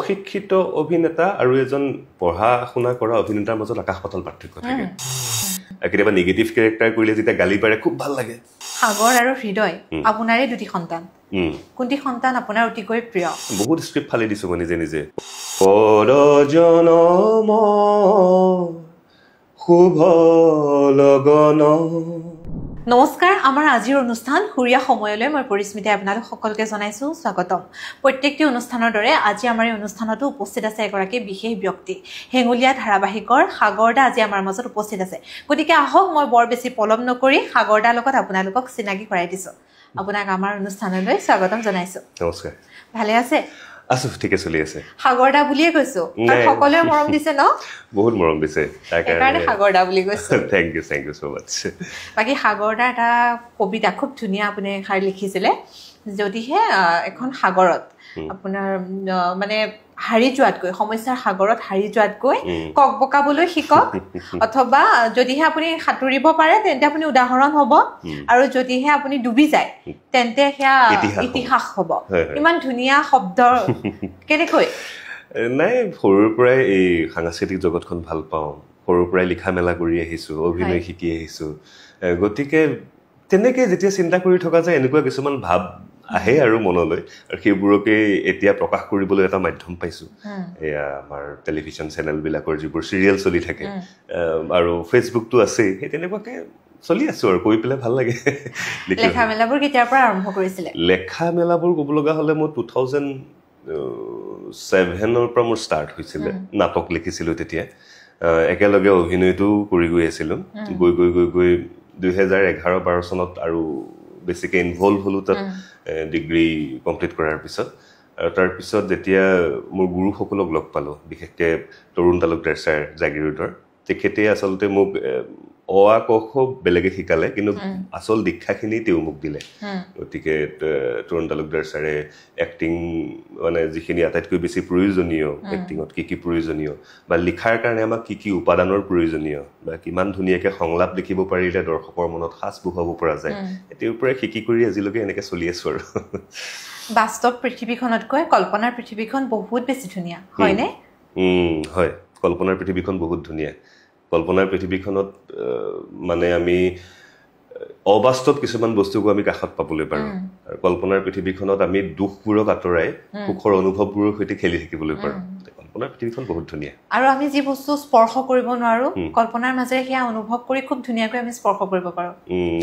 অশিক্ষিত অভিনেতা আৰু এজন পঢ়া শুনা কৰা অভিনেতাৰ মাজত আকাশ পাতাল পাৰ্থক্য থাকে কেতিয়াবা নিগেটিভ ক্যাৰেক্টাৰ কৰিলে যেতিয়া গালি পাৰে খুব ভাল লাগে সাগৰ আৰু হৃদয় আপোনাৰে দুটি সন্তান কোনটি সন্তান আপোনাৰ অতিকৈ প্ৰিয় বহুত স্ক্ৰিপ্ট ফালি দিছো মই নিজে নিজে পৰজনম শুভ লগন নমস্কাৰ আমাৰ আজিৰ অনুষ্ঠান হুৰিয়া সময়লৈ মই পৰিস্মিতা আপোনালোক সকলোকে জনাইছো স্বাগতম প্ৰত্যেকটি অনুষ্ঠানৰ দৰে আজি আমাৰ এই অনুষ্ঠানতো উপস্থিত আছে এগৰাকী বিশেষ ব্যক্তি হেঙুলিয়া ধাৰাবাহিকৰ সাগৰদা আজি আমাৰ মাজত উপস্থিত আছে গতিকে আহক মই বৰ বেছি পলম নকৰি সাগৰদাৰ লগত আপোনালোকক চিনাকি কৰাই দিছো আপোনাক আমাৰ অনুষ্ঠানলৈ স্বাগতম জনাইছো নমস্কাৰ ভালে আছে আছো ঠিকে চলি আছে সাগৰদা বুলিয়ে কৈছো আৰু সকলোৱে মৰম দিছে ন বহুত মৰম দিছে তাৰ কাৰণে সাগৰদা বুলি কৈছো থ্যাংক ইউ সো মাচ বাকি সাগৰদা এটা কবিতা খুব ধুনীয়া আপুনি খাই লিখিছিলে যদিহে এখন সাগৰত আপোনাৰ মানে হাৰি যোৱাতকৈ সমস্যাৰ সাগৰত হাৰি যোৱাতকৈ কক বকাবলৈ শিকক অথবা যদিহে আপুনি সাঁতুৰিব পাৰে তেন্তে আপুনি উদাহৰণ হ'ব আৰু যদিহে আপুনি ডুবি যায় তেন্তে সেয়া ইতিহাস হ'ব ইমান ধুনীয়া শব্দ কেনেকৈ নাই সৰুৰ পৰাই এই সাংস্কৃতিক জগতখন ভাল পাওঁ সৰুৰ পৰাই লিখা মেলা কৰি আহিছো অভিনয় শিকি আহিছো গতিকে তেনেকে যেতিয়া চিন্তা কৰি থকা যায় এনেকুৱা কিছুমান ভাব আহে আৰু মনলৈ আৰু সেইবোৰকে এতিয়া প্ৰকাশ কৰিবলৈ এটা মাধ্যম পাইছো এয়া আমাৰ টেলিভিছন চেনেল বিলাকৰ যিবোৰ সিৰিয়েল চলি থাকে আৰু ফেচবুকটো আছে সেই তেনেকুৱাকে চলি আছো আৰু কৈ পেলাই ভাল লাগে লেখা মেলাবোৰ কেতিয়াৰ পৰা আৰম্ভ কৰিছিলে লেখা মেলাবোৰ ক'ব লগা হ'লে মই 2007 পৰা মোৰ ষ্টাৰ্ট হৈছিলে নাটক লিখিছিলো তেতিয়া একেলগে অভিনয়টো কৰি গৈ আছিলো গৈ 2011-12 চনত আৰু বেছিকে ইনভলভ হলো তাত ডিগ্ৰী কমপ্লিট কৰাৰ পিছত আৰু তাৰ পিছত যেতিয়া মোৰ গুৰুসকলক লগ পালো বিশেষকৈ তৰুণ তালুকদাৰ ছাৰ জাগিৰোডৰ তেখেতে আচলতে মোক অ আ ক খ বেলেগে শিকালে কিন্তু আচল দীক্ষাখিনি তেওঁ মোক দিলে গতিকে তৰুণ তালুকদাৰ ছাৰে এক্টিং মানে যিখিনি আটাইতকৈ বেছি প্ৰয়োজনীয় এক্টিঙত কি প্ৰয়োজনীয় বা লিখাৰ কাৰণে আমাক কি উপাদানৰ প্ৰয়োজনীয় বা কিমান ধুনীয়াকৈ সংলাপ লিখিব পাৰিলে দৰ্শকৰ মনত সাঁচ বহুৱাব পৰা যায় তেওঁৰ পৰাই শিকি কৰি আজিলৈকে এনেকৈ চলি আছো আৰু বাস্তৱ পৃথিৱীখনতকৈ কল্পনাৰ পৃথিৱীখন বহুত বেছি ধুনীয়া হয়নে হয় কল্পনাৰ পৃথিৱীখন বহুত ধুনীয়া কল্পনাৰ পৃথিৱীখনত মানে আমি অবাস্তৱ কিছুমান বস্তুকো আমি কাষত পাবলৈ পাৰো আৰু কল্পনাৰ পৃথিৱীখনত আমি দুখবোৰক আঁতৰাই সুখৰ অনুভৱবোৰৰ সৈতে খেলি থাকিবলৈ পাৰো কল্পনাৰ পৃথিৱীখন বহুত ধুনীয়া আৰু আমি যি বস্তু স্পৰ্শ কৰিব নোৱাৰো কল্পনাৰ মাজেৰে সেয়া অনুভৱ কৰি খুব ধুনীয়াকৈ আমি স্পৰ্শ কৰিব পাৰো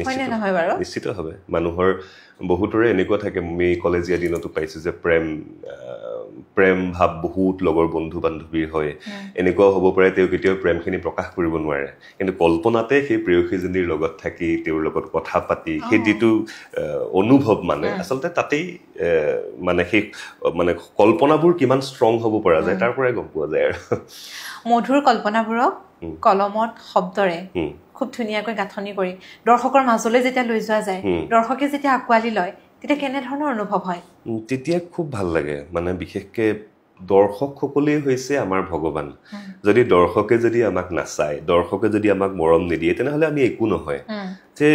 হয়নে নহয় বাৰু নিশ্চিতভাৱে মানুহৰ বহুতৰে এনেকুৱা থাকে আমি কলেজীয়া দিনতো পাইছো যে প্ৰেম ভাৱ বহুত লগৰ বন্ধু বান্ধৱীৰ হয় এনেকুৱাও হ'ব পাৰে তেওঁ কেতিয়াও প্ৰেমখিনি প্ৰকাশ কৰিব নোৱাৰে কিন্তু কল্পনাতে সেই প্ৰেয়সীজনীৰ লগত থাকি তেওঁৰ লগত কথা পাতি সেই যিটো অনুভৱ মানে আচলতে তাতেই মানে সেই মানে কল্পনাবোৰ কিমান ষ্ট্ৰং হ'ব পৰা যায় তাৰ পৰাই গম পোৱা যায় আৰু মধুৰ কল্পনাবোৰক কলমত শব্দৰে খুব ধুনীয়াকৈ গাঁথনি কৰি দৰ্শকৰ মাজলৈ যেতিয়া লৈ যোৱা যায় দৰ্শকে যেতিয়া আঁকোৱালি লয় তেতিয়া কেনেধৰণৰ অনুভৱ হয় তেতিয়া খুব ভাল লাগে মানে বিশেষকৈ দৰ্শকসকলেই হৈছে আমাৰ ভগৱান যদি দৰ্শকে যদি আমাক নাচায় দৰ্শকে যদি আমাক মৰম নিদিয়ে তেনেহ'লে আমি একো নহয় যে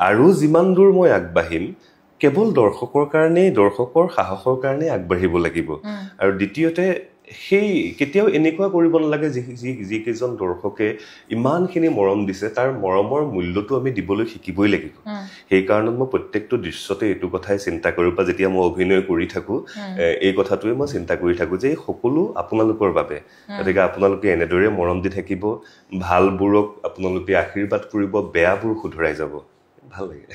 আৰু যিমান দূৰ মই আগবাঢ়িম কেৱল দৰ্শকৰ কাৰণেই দৰ্শকৰ সাহসৰ কাৰণেই আগবাঢ়িব লাগিব আৰু দ্বিতীয়তে সেই কেতিয়াও এনেকুৱা কৰিব নালাগে যিকেইজন দৰ্শকে ইমানখিনি মৰম দিছে তাৰ মৰমৰ মূল্যটো আমি দিবলৈ শিকিবই লাগিব সেইকাৰণত মই প্ৰত্যেকটো দৃশ্যতে এইটো কথাই চিন্তা কৰোঁ বা যেতিয়া মই অভিনয় কৰি থাকোঁ এই কথাটোৱে মই চিন্তা কৰি থাকোঁ যে সকলো আপোনালোকৰ বাবে গতিকে আপোনালোকে এনেদৰে মৰম দি থাকিব ভালবোৰক আপোনালোকে আশীৰ্বাদ কৰিব বেয়াবোৰ শুধৰাই যাব ভাল লাগে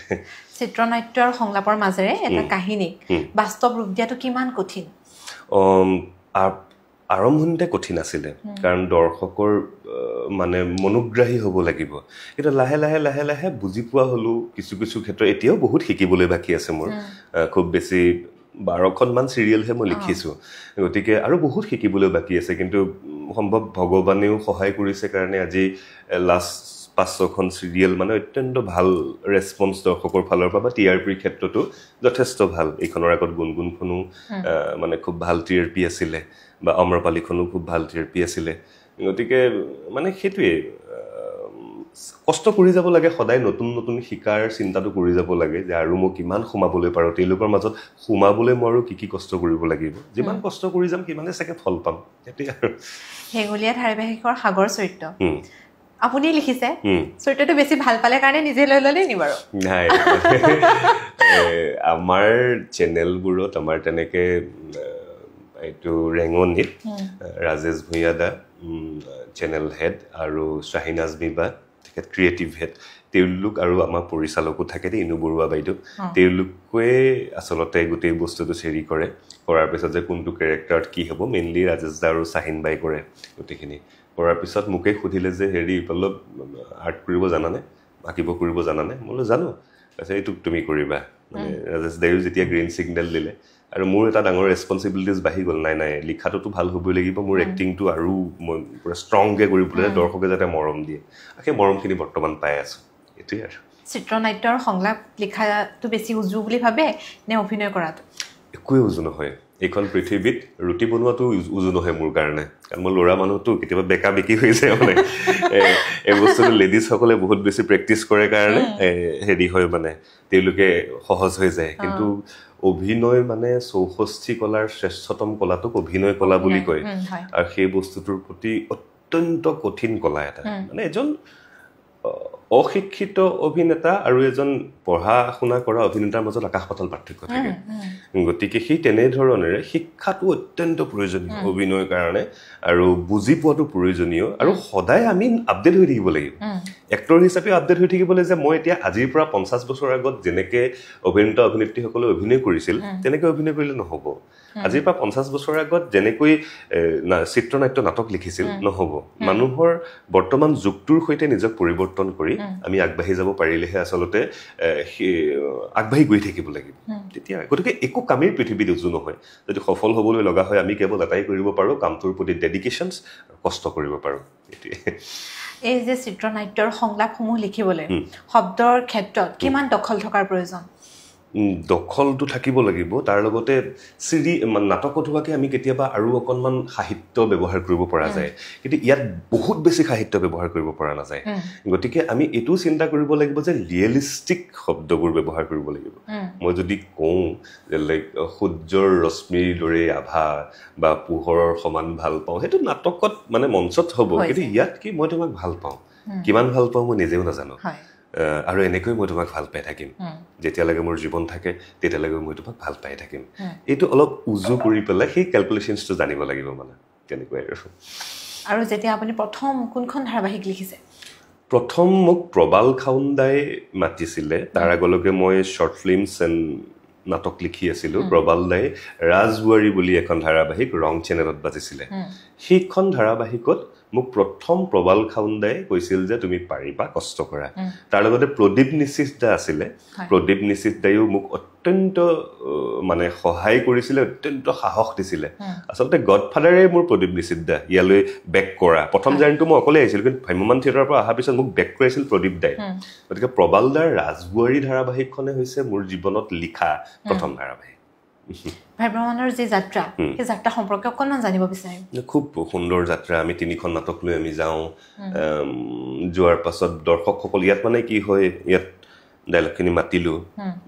চিত্ৰনাট্য আৰু সংলাপৰ মাজেৰে এটা কাহিনী বাস্তৱ ৰূপ দিয়াটো কিমান কঠিন আৰম্ভণিতে কঠিন আছিলে কাৰণ দৰ্শকৰ মানে মনোগ্ৰাহী হ'ব লাগিব কিন্তু লাহে লাহে বুজি পোৱা হ'লো কিছু ক্ষেত্ৰত এতিয়াও বহুত শিকিবলৈ বাকী আছে মোৰ খুব বেছি 12খনমান চিৰিয়েলহে মই লিখিছোঁ গতিকে আৰু বহুত শিকিবলৈ বাকী আছে কিন্তু সম্ভৱ ভগৱানেও সহায় কৰিছে কাৰণে আজি লাষ্ট 5-6খন চিৰিয়েল মানে অত্যন্ত ভাল ৰেছপন্স দৰ্শকৰ ফালৰ পৰা বা টিআৰপিৰ ক্ষেত্ৰতো যথেষ্ট ভাল এইখনৰ আগত গুণগুণখনো মানে খুব ভাল টিআৰপি আছিলে বা অম্ৰপালিখনো খুব ভাল টিআৰপি আছিলে গতিকে মানে সেইটোৱে কষ্ট কৰি যাব লাগে সদায় নতুন নতুন শিকাৰ চিন্তাটো কৰি যাব লাগে যে আৰু মই কিমান সোমাবলৈ পাৰোঁ তেওঁলোকৰ মাজত সোমাবলৈ মই আৰু কি কষ্ট কৰিব লাগিব যিমান কষ্ট কৰি যাম সিমানে চাগে ফল পাম এতিয়া আৰু হেঙুলীয়া ধাৰাবাহিকৰ সাগৰ চৰিত্ৰ আপুনি লিখিছে চৰিত্ৰটো বেছি ভাল পালে কাৰণে নিজে লৈ ল'লে নি বাৰু নাই আমাৰ চেনেলবোৰত আমাৰ তেনেকে এইটো ৰেঙনিত ৰাজেশ ভূঞা দা চেনেল হেড আৰু শাহিন আজমি বা তেখেত ক্ৰিয়েটিভ হেড তেওঁলোক আৰু আমাৰ পৰিচালকো থাকে ইনু বৰুৱা বাইদেউ তেওঁলোকে আচলতে গোটেই বস্তুটো চেৰি কৰে কৰাৰ পিছত যে কোনটো কেৰেক্টাৰত কি হ'ব মেইনলি ৰাজেশ দা আৰু শাহিন বাই কৰে গোটেইখিনি কৰাৰ পিছত মোকে সুধিলে যে হেৰি অলপ আৰ্ট কৰিব জানানে আঁকিব কৰিব জানানে মই বোলো জানো তাৰপিছত এইটো তুমি কৰিবা মানে ৰাজেশ দাইও যেতিয়া গ্ৰীণ ছিগনেল দিলে আৰু মোৰ এটা ডাঙৰ ৰেছপনচিবিলিটিজ বাঢ়ি গ'ল নাই লিখাটোতো ভাল হ'বই লাগিব মোৰ এক্টিংটো আৰু মই পুৰা ষ্ট্ৰংকৈ কৰি পেলাই দৰ্শকে যাতে মৰম দিয়ে সেই মৰমখিনি বৰ্তমান পাই আছোঁ এইটোৱে আৰু চিত্ৰনাট্যৰ সংলাপ লিখাটো বেছি উজু বুলি ভাবে নে অভিনয় কৰাটো একোৱে উজু নহয় এইখন পৃথিৱীত ৰুটি বনোৱাটো উজু নহয় মোৰ কাৰণে কাৰণ মই ল'ৰা মানুহটো কেতিয়াবা বেকা বেকি হৈ যায় মানে এই বস্তুটো লেডিজসকলে বহুত বেছি প্ৰেক্টিচ কৰে কাৰণে হেৰি হয় মানে তেওঁলোকে সহজ হৈ যায় কিন্তু অভিনয় মানে 64 কলাৰ শ্ৰেষ্ঠতম কলাটোক অভিনয় কলা বুলি কয় আৰু সেই বস্তুটোৰ প্ৰতি অত্যন্ত কঠিন কলা এটা মানে এজন অশিক্ষিত অভিনেতা আৰু এজন পঢ়া শুনা কৰা অভিনেতাৰ মাজত আকাশ পাতাল পাৰ্থক্য থাকে গতিকে সেই তেনেধৰণেৰে শিক্ষাটো অত্যন্ত প্ৰয়োজনীয় অভিনয়ৰ কাৰণে আৰু বুজি পোৱাটো প্ৰয়োজনীয় আৰু সদায় আমি আপডেট হৈ থাকিব লাগিব এক্টৰ হিচাপে আপডেট হৈ থাকিবলৈ যে মই এতিয়া আজিৰ পৰা 50 বছৰ আগত যেনেকে অভিনেতা অভিনেত্ৰীসকলে অভিনয় কৰিছিল তেনেকৈ অভিনয় কৰিলে নহ'ব আজিৰ পৰা 50 বছৰ আগত যেনেকৈ চিত্ৰনাট্য নাটক লিখিছিল নহ'ব মানুহৰ বৰ্তমান যুগটোৰ সৈতে নিজক পৰিৱৰ্তন কৰি আমি আগবাঢ়ি যাব পাৰিলেহে আচলতে আগবাঢ়ি গৈ থাকিব লাগিব তেতিয়া গতিকে একো কামেই পৃথিৱীত উজু নহয় যদি সফল হ'বলৈ লগা হয় আমি কেৱল এটাই কৰিব পাৰোঁ কামটোৰ প্ৰতি ডেডিকেশ্যনছ কষ্ট কৰিব পাৰোঁ এই যে চিত্ৰনাট্যৰ সংলাপসমূহ লিখিবলৈ শব্দৰ ক্ষেত্ৰত কিমান দখল থকাৰ প্ৰয়োজন দখলটো থাকিব লাগিব তাৰ লগতে নাটকত হোৱাকে আমি কেতিয়াবা আৰু অকণমান সাহিত্য ব্যৱহাৰ কৰিব পৰা যায় কিন্তু ইয়াত বহুত বেছি সাহিত্য ব্যৱহাৰ কৰিব পৰা নাযায় গতিকে আমি এইটো চিন্তা কৰিব লাগিব যে ৰিয়েলিষ্টিক শব্দবোৰ ব্যৱহাৰ কৰিব লাগিব মই যদি কওঁ যে লাইক সূৰ্যৰ ৰশ্মিৰ দৰে আভা বা পোহৰৰ সমান ভাল পাওঁ সেইটো নাটকত মানে মঞ্চত হ'ব কিন্তু ইয়াত কি মই তোমাক ভাল পাওঁ কিমান ভাল পাওঁ মই নিজেও নাজানো আৰু এনেকৈ মই তোমাক ভাল পাই থাকিম যেতিয়ালৈকে মোৰ জীৱন থাকে তেতিয়ালৈকে মই তোমাক ভাল পাই থাকিম এইটো অলপ উজু কৰি পেলাই সেই কেলকুলেশ্যনছটো জানিব লাগিব মানে তেনেকুৱাই আৰু যেতিয়া আপুনি প্ৰথম কোনখন ধাৰাবাহিক লিখিছে প্ৰথম মোক প্ৰবাল খাউণ্ডাই মাতিছিলে তাৰ আগলৈকে মই শ্বৰ্ট ফিল্মছ এণ্ড নাটক লিখি আছিলোঁ প্ৰবাল দাই ৰাজবোৱাৰী বুলি এখন ধাৰাবাহিক ৰং চেনেলত বাজিছিলে সেইখন ধাৰাবাহিকত মোক প্ৰথম প্ৰবাল খাউণ্ডাই কৈছিল যে তুমি পাৰিবা কষ্ট কৰা তাৰ লগতে প্ৰদীপ নিশিত দা আছিলে প্ৰদীপ নিশিত দায়ো মোক অত্যন্ত মানে সহায় কৰিছিলে অত্যন্ত সাহস দিছিলে আচলতে গডফাদাৰে মোৰ প্ৰদীপ নিশিত দা ইয়ালৈ বেক কৰা প্ৰথম জাৰ্ণিটো মই অকলে আহিছিলোঁ কিন্তু ভ্ৰাম্যমান থিয়েটাৰৰ পৰা অহাৰ পিছত মোক বেক কৰাইছিল প্ৰদীপ দাই গতিকে প্ৰবাল দাৰ ৰাজবোৱাৰী ধাৰাবাহিকখনে হৈছে মোৰ জীৱনত লিখা প্ৰথম ধাৰাবাহিক ভ্ৰাম্যমানৰ যি যাত্ৰা সেই যাত্ৰা সম্পৰ্কে অকণমান জানিব বিচাৰিম খুব সুন্দৰ যাত্ৰা আমি 3খন নাটক লৈ আমি যাওঁ যোৱাৰ পাছত দৰ্শকসকল ইয়াত মানে কি হয় ইয়াত ডাইলগখিনি মাতিলোঁ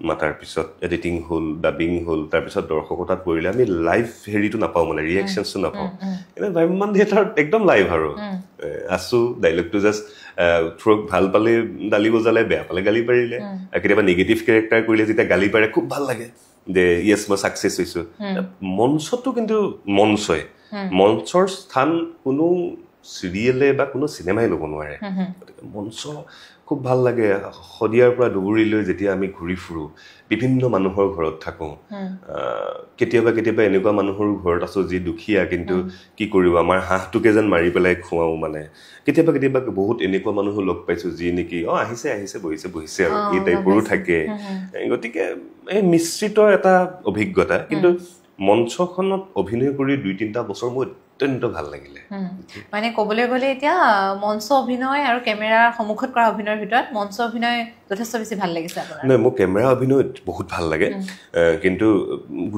মাতাৰ পিছত এডিটিং হ'ল ডাবিং হ'ল তাৰপিছত দৰ্শকৰ তাত পৰিলে আমি লাইভ হেৰিটো নাপাওঁ মানে ৰিয়েকশ্যনছটো নাপাওঁ এনে ভ্ৰাম্যমান থিয়েটাৰত একদম লাইভ আৰু আছোঁ ডাইলগটো জাষ্ট থ্ৰক ভাল পালে দালি বজালে বেয়া পালে গালি পাৰিলে কেতিয়াবা নিগেটিভ কেৰেক্টাৰ কৰিলে যেতিয়া গালি পাৰে খুব ভাল লাগে যে ইয়েছ মই ছাকচেছ হৈছোঁ মঞ্চটো কিন্তু মঞ্চই মঞ্চৰ স্থান কোনো চিৰিয়েলে বা কোনো চিনেমাই ল'ব নোৱাৰে গতিকে মঞ্চ খুব ভাল লাগে শদিয়াৰ পৰা দুবুৰীলৈ যেতিয়া আমি ঘূৰি ফুৰোঁ বিভিন্ন মানুহৰ ঘৰত থাকোঁ কেতিয়াবা এনেকুৱা মানুহৰ ঘৰত আছোঁ যি দুখীয়া কিন্তু কি কৰিব আমাৰ হাঁহটোকে যেন মাৰি পেলাই খুৱাওঁ মানে কেতিয়াবা বহুত এনেকুৱা মানুহো লগ পাইছোঁ যি নেকি আহিছে বহিছে আৰু এই টাইপৰো থাকে গতিকে এই মিশ্ৰিত এটা অভিজ্ঞতা কিন্তু মঞ্চখনত অভিনয় কৰি 2-3টা বছৰ মই অত্যন্ত ভাল লাগিলে মানে ক'বলৈ গ'লে এতিয়া মঞ্চ অভিনয় আৰু কেমেৰাৰ সন্মুখত কৰা অভিনয়ৰ ভিতৰত মঞ্চ অভিনয় যথেষ্ট বেছি ভাল লাগিছে আপোনাৰ নাই মোৰ কেমেৰা অভিনয় বহুত ভাল লাগে কিন্তু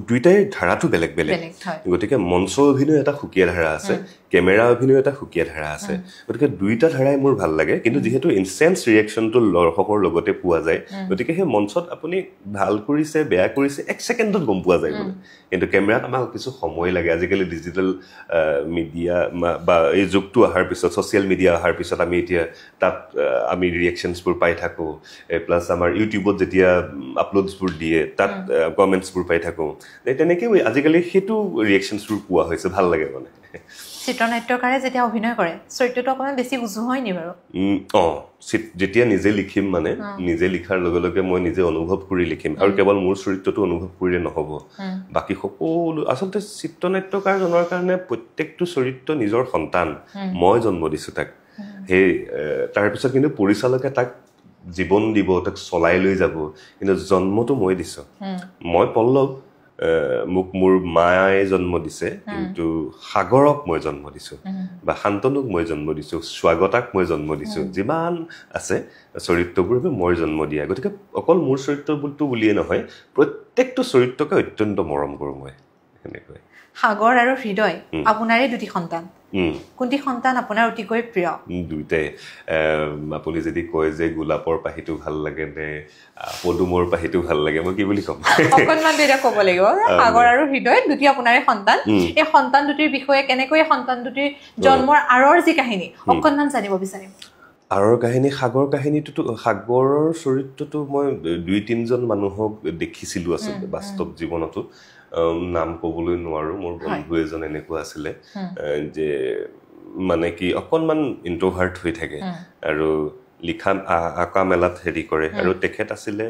দুইটাই ধাৰাটো বেলেগ বেলেগ গতিকে মঞ্চ অভিনয় এটা সুকীয়া ধাৰা আছে কেমেৰা অভিনয় এটা সুকীয়া ধাৰা আছে গতিকে দুইটা ধাৰাই মোৰ ভাল লাগে কিন্তু যেহেতু ইনষ্টেন্ট ৰিয়েকশ্যনটো দৰ্শকৰ লগতে পোৱা যায় গতিকে সেই মঞ্চত আপুনি ভাল কৰিছে বেয়া কৰিছে 1 ছেকেণ্ডত গম পোৱা যায় মানে কিন্তু কেমেৰাত আমাক কিছু সময় লাগে আজিকালি ডিজিটেল মিডিয়া বা এই যুগটো অহাৰ পিছত ছ'চিয়েল মিডিয়া অহাৰ পিছত আমি এতিয়া তাত আমি ৰিয়েকশ্যনছবোৰ পাই থাকোঁ প্লাছ আমাৰ ইউটিউবত যেতিয়া আপলোডছবোৰ দিয়ে তাত কমেণ্টছবোৰ পাই থাকোঁ তেনেকৈ আজিকালি সেইটো ৰিয়েকশ্যনছবোৰ পোৱা হৈছে ভাল লাগে মানে চিত্ৰনাট্যকাৰে যেতিয়া অভিনয় কৰে চৰিত্ৰটো অকণমান বেছি উজু হয় নি বাৰু যেতিয়া নিজে লিখিম মানে নিজে লিখাৰ লগে লগে মই নিজে অনুভৱ কৰি লিখিম আৰু কেৱল মোৰ চৰিত্ৰটো অনুভৱ কৰিলে নহ'ব বাকী সকলো আচলতে চিত্ৰনাট্যকাৰজনৰ কাৰণে প্ৰত্যেকটো চৰিত্ৰ নিজৰ সন্তান মই জন্ম দিছোঁ তাক সেই তাৰপিছত কিন্তু পৰিচালকে তাক জীৱন দিব তাক চলাই লৈ যাব কিন্তু জন্মটো মই দিছোঁ মই পল্লৱ মোক মোৰ মায়ে জন্ম দিছে কিন্তু সাগৰক মই জন্ম দিছোঁ বা শান্তনুক মই জন্ম দিছোঁ স্বাগতাক মই জন্ম দিছোঁ যিমান আছে চৰিত্ৰবোৰ মই জন্ম দিয়া গতিকে অকল মোৰ চৰিত্ৰটো বুলিয়ে নহয় প্ৰত্যেকটো চৰিত্ৰকে অত্যন্ত মৰম কৰোঁ মই সেনেকৈ সাগৰ আৰু হৃদয় আপোনাৰে দুটি সন্তান কোনটি সন্তান আপোনাৰ অতিকৈ প্ৰিয় দুইটাই আপুনি যদি কয় যে গোলাপৰ পাহিটো ভাল লাগে নে পদুমৰ পাহিটো ভাল লাগে মই কি বুলি ক'ম অকণমান দুইটা ক'ব লাগিব সাগৰ আৰু হৃদয় দুটি আপোনাৰে সন্তান এই সন্তান দুটিৰ বিষয়ে কেনেকৈ সন্তান দুটিৰ জন্মৰ আঁৰৰ যি কাহিনী অকণমান জানিব বিচাৰিম আঁৰৰ কাহিনী সাগৰ কাহিনীটোতো সাগৰৰ চৰিত্ৰটো মই 2-3জন মানুহক দেখিছিলোঁ আচলতে বাস্তৱ জীৱনতো নাম ক'বলৈ নোৱাৰোঁ মোৰ বন্ধু এজন এনেকুৱা আছিলে যে মানে কি অকণমান ইণ্ট্ৰভাৰ্ট হৈ থাকে আৰু লিখা আঁকা মেলাত হেৰি কৰে আৰু তেখেত আছিলে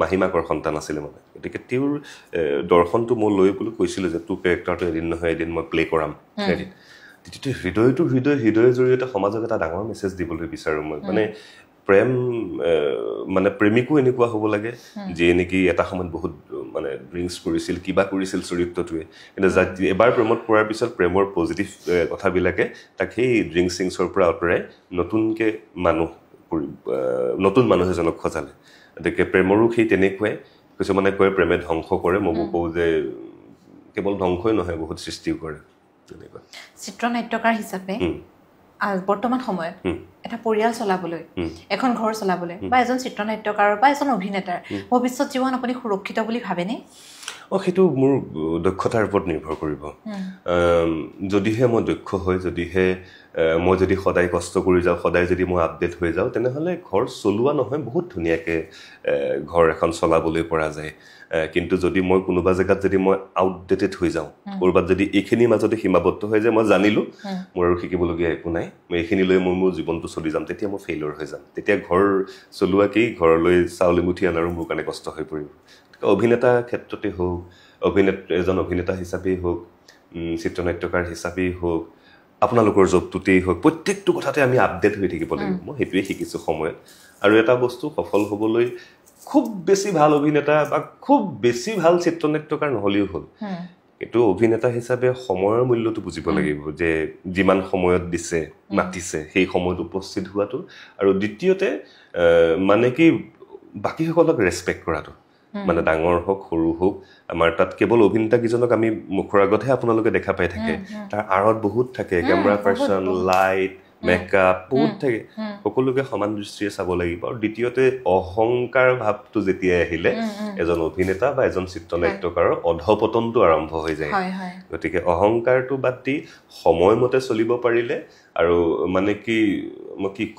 মাহীমাকৰ সন্তান আছিলে মানে গতিকে তেওঁৰ দৰ্শনটো মই লৈ বুলি কৈছিলোঁ যে তোৰ কেৰেক্টাৰটো এদিন নহয় এদিন মই প্লে' কৰাম এদিন তেতিয়া হৃদয়ৰ জৰিয়তে সমাজক এটা ডাঙৰ মেছেজ দিবলৈ বিচাৰোঁ মই মানে প্ৰেম মানে প্ৰেমিকো এনেকুৱা হ'ব লাগে যিয়ে নেকি এটা সময়ত বহুত মানে ড্ৰিংকছ কৰিছিল কিবা কৰিছিল চৰিত্ৰটোৱে কিন্তু এবাৰ প্ৰেমত পৰাৰ পিছত প্ৰেমৰ পজিটিভ কথাবিলাকে তাক সেই ড্ৰিংকছ চিংছৰ পৰা আঁতৰাই নতুন মানুহ এজনক সজালে গতিকে প্ৰেমৰো সেই তেনেকুৱাই কিছুমানে কয় প্ৰেমে ধ্বংস কৰে মই কওঁ যে কেৱল ধ্বংসই নহয় বহুত সৃষ্টিও কৰে তেনেকুৱা চিত্ৰনাট্যকাৰ হিচাপে বৰ্তমান সময়ত এটা পৰিয়াল চলাবলৈ এখন ঘৰ চলাবলৈ বা এজন চিত্ৰনাট্যকাৰৰ বা এজন অভিনেতাৰ ভৱিষ্যত জীৱন আপুনি সুৰক্ষিত বুলি ভাবেনে সেইটো মোৰ দক্ষতাৰ ওপৰত নিৰ্ভৰ কৰিব যদিহে মই দক্ষ হয় যদিহে মই যদি সদায় কষ্ট কৰি যাওঁ সদায় যদি মই আপডেট হৈ যাওঁ তেনেহ'লে ঘৰ চলোৱা নহয় বহুত ধুনীয়াকৈ ঘৰ এখন চলাবলৈ পৰা যায় কিন্তু যদি মই কোনোবা জেগাত যদি মই আউটডেটেড হৈ যাওঁ ক'ৰবাত যদি এইখিনিৰ মাজতে সীমাবদ্ধ হৈ যায় মই জানিলোঁ মোৰ আৰু শিকিবলগীয়া একো নাই মই এইখিনি লৈ মোৰ জীৱনটো চলি যাম তেতিয়া মই ফেইলিয়ৰ হৈ যাম তেতিয়া ঘৰ চলোৱাকেই ঘৰলৈ চাউল এমুঠি আনাৰো মোৰ কাৰণে কষ্ট হৈ পৰিব অভিনেতা ক্ষেত্ৰতে হওক এজন অভিনেতা হিচাপেই হওক চিত্ৰনাট্যকাৰ হিচাপেই হওক আপোনালোকৰ জবটোতেই হওক প্ৰত্যেকটো কথাতে আমি আপডেট হৈ থাকিব লাগিব মই সেইটোৱে শিকিছোঁ সময়ত আৰু এটা বস্তু সফল হ'বলৈ খুব বেছি ভাল অভিনেতা বা খুব বেছি ভাল চিত্ৰনাট্যকাৰ নহ'লেও হ'ল কিন্তু অভিনেতা হিচাপে সময়ৰ মূল্যটো বুজিব লাগিব যে যিমান সময়ত দিছে মাতিছে সেই সময়ত উপস্থিত হোৱাটো আৰু দ্বিতীয়তে মানে কি বাকীসকলক ৰেচপেক্ট কৰাটো মানে ডাঙৰ হওক সৰু হওক আমাৰ তাত কেৱল অভিনেতা কেইজনক আমি মুখৰ আগতহে আপোনালোকে দেখা পাই থাকে তাৰ আঁৰত বহুত থাকে কেমেৰা পাৰ্চন লাইট মেকআপ বহুত থাকে সকলোকে সমান দৃষ্টিৰে চাব লাগিব আৰু দ্বিতীয়তে অহংকাৰ ভাৱটো যেতিয়া আহিলে এজন অভিনেতা বা এজন চিত্ৰনাট্যকাৰৰ অধপতনটো আৰম্ভ হৈ যায় গতিকে অহংকাৰটো বাদ দি সময়মতে চলিব পাৰিলে আৰু মানে কি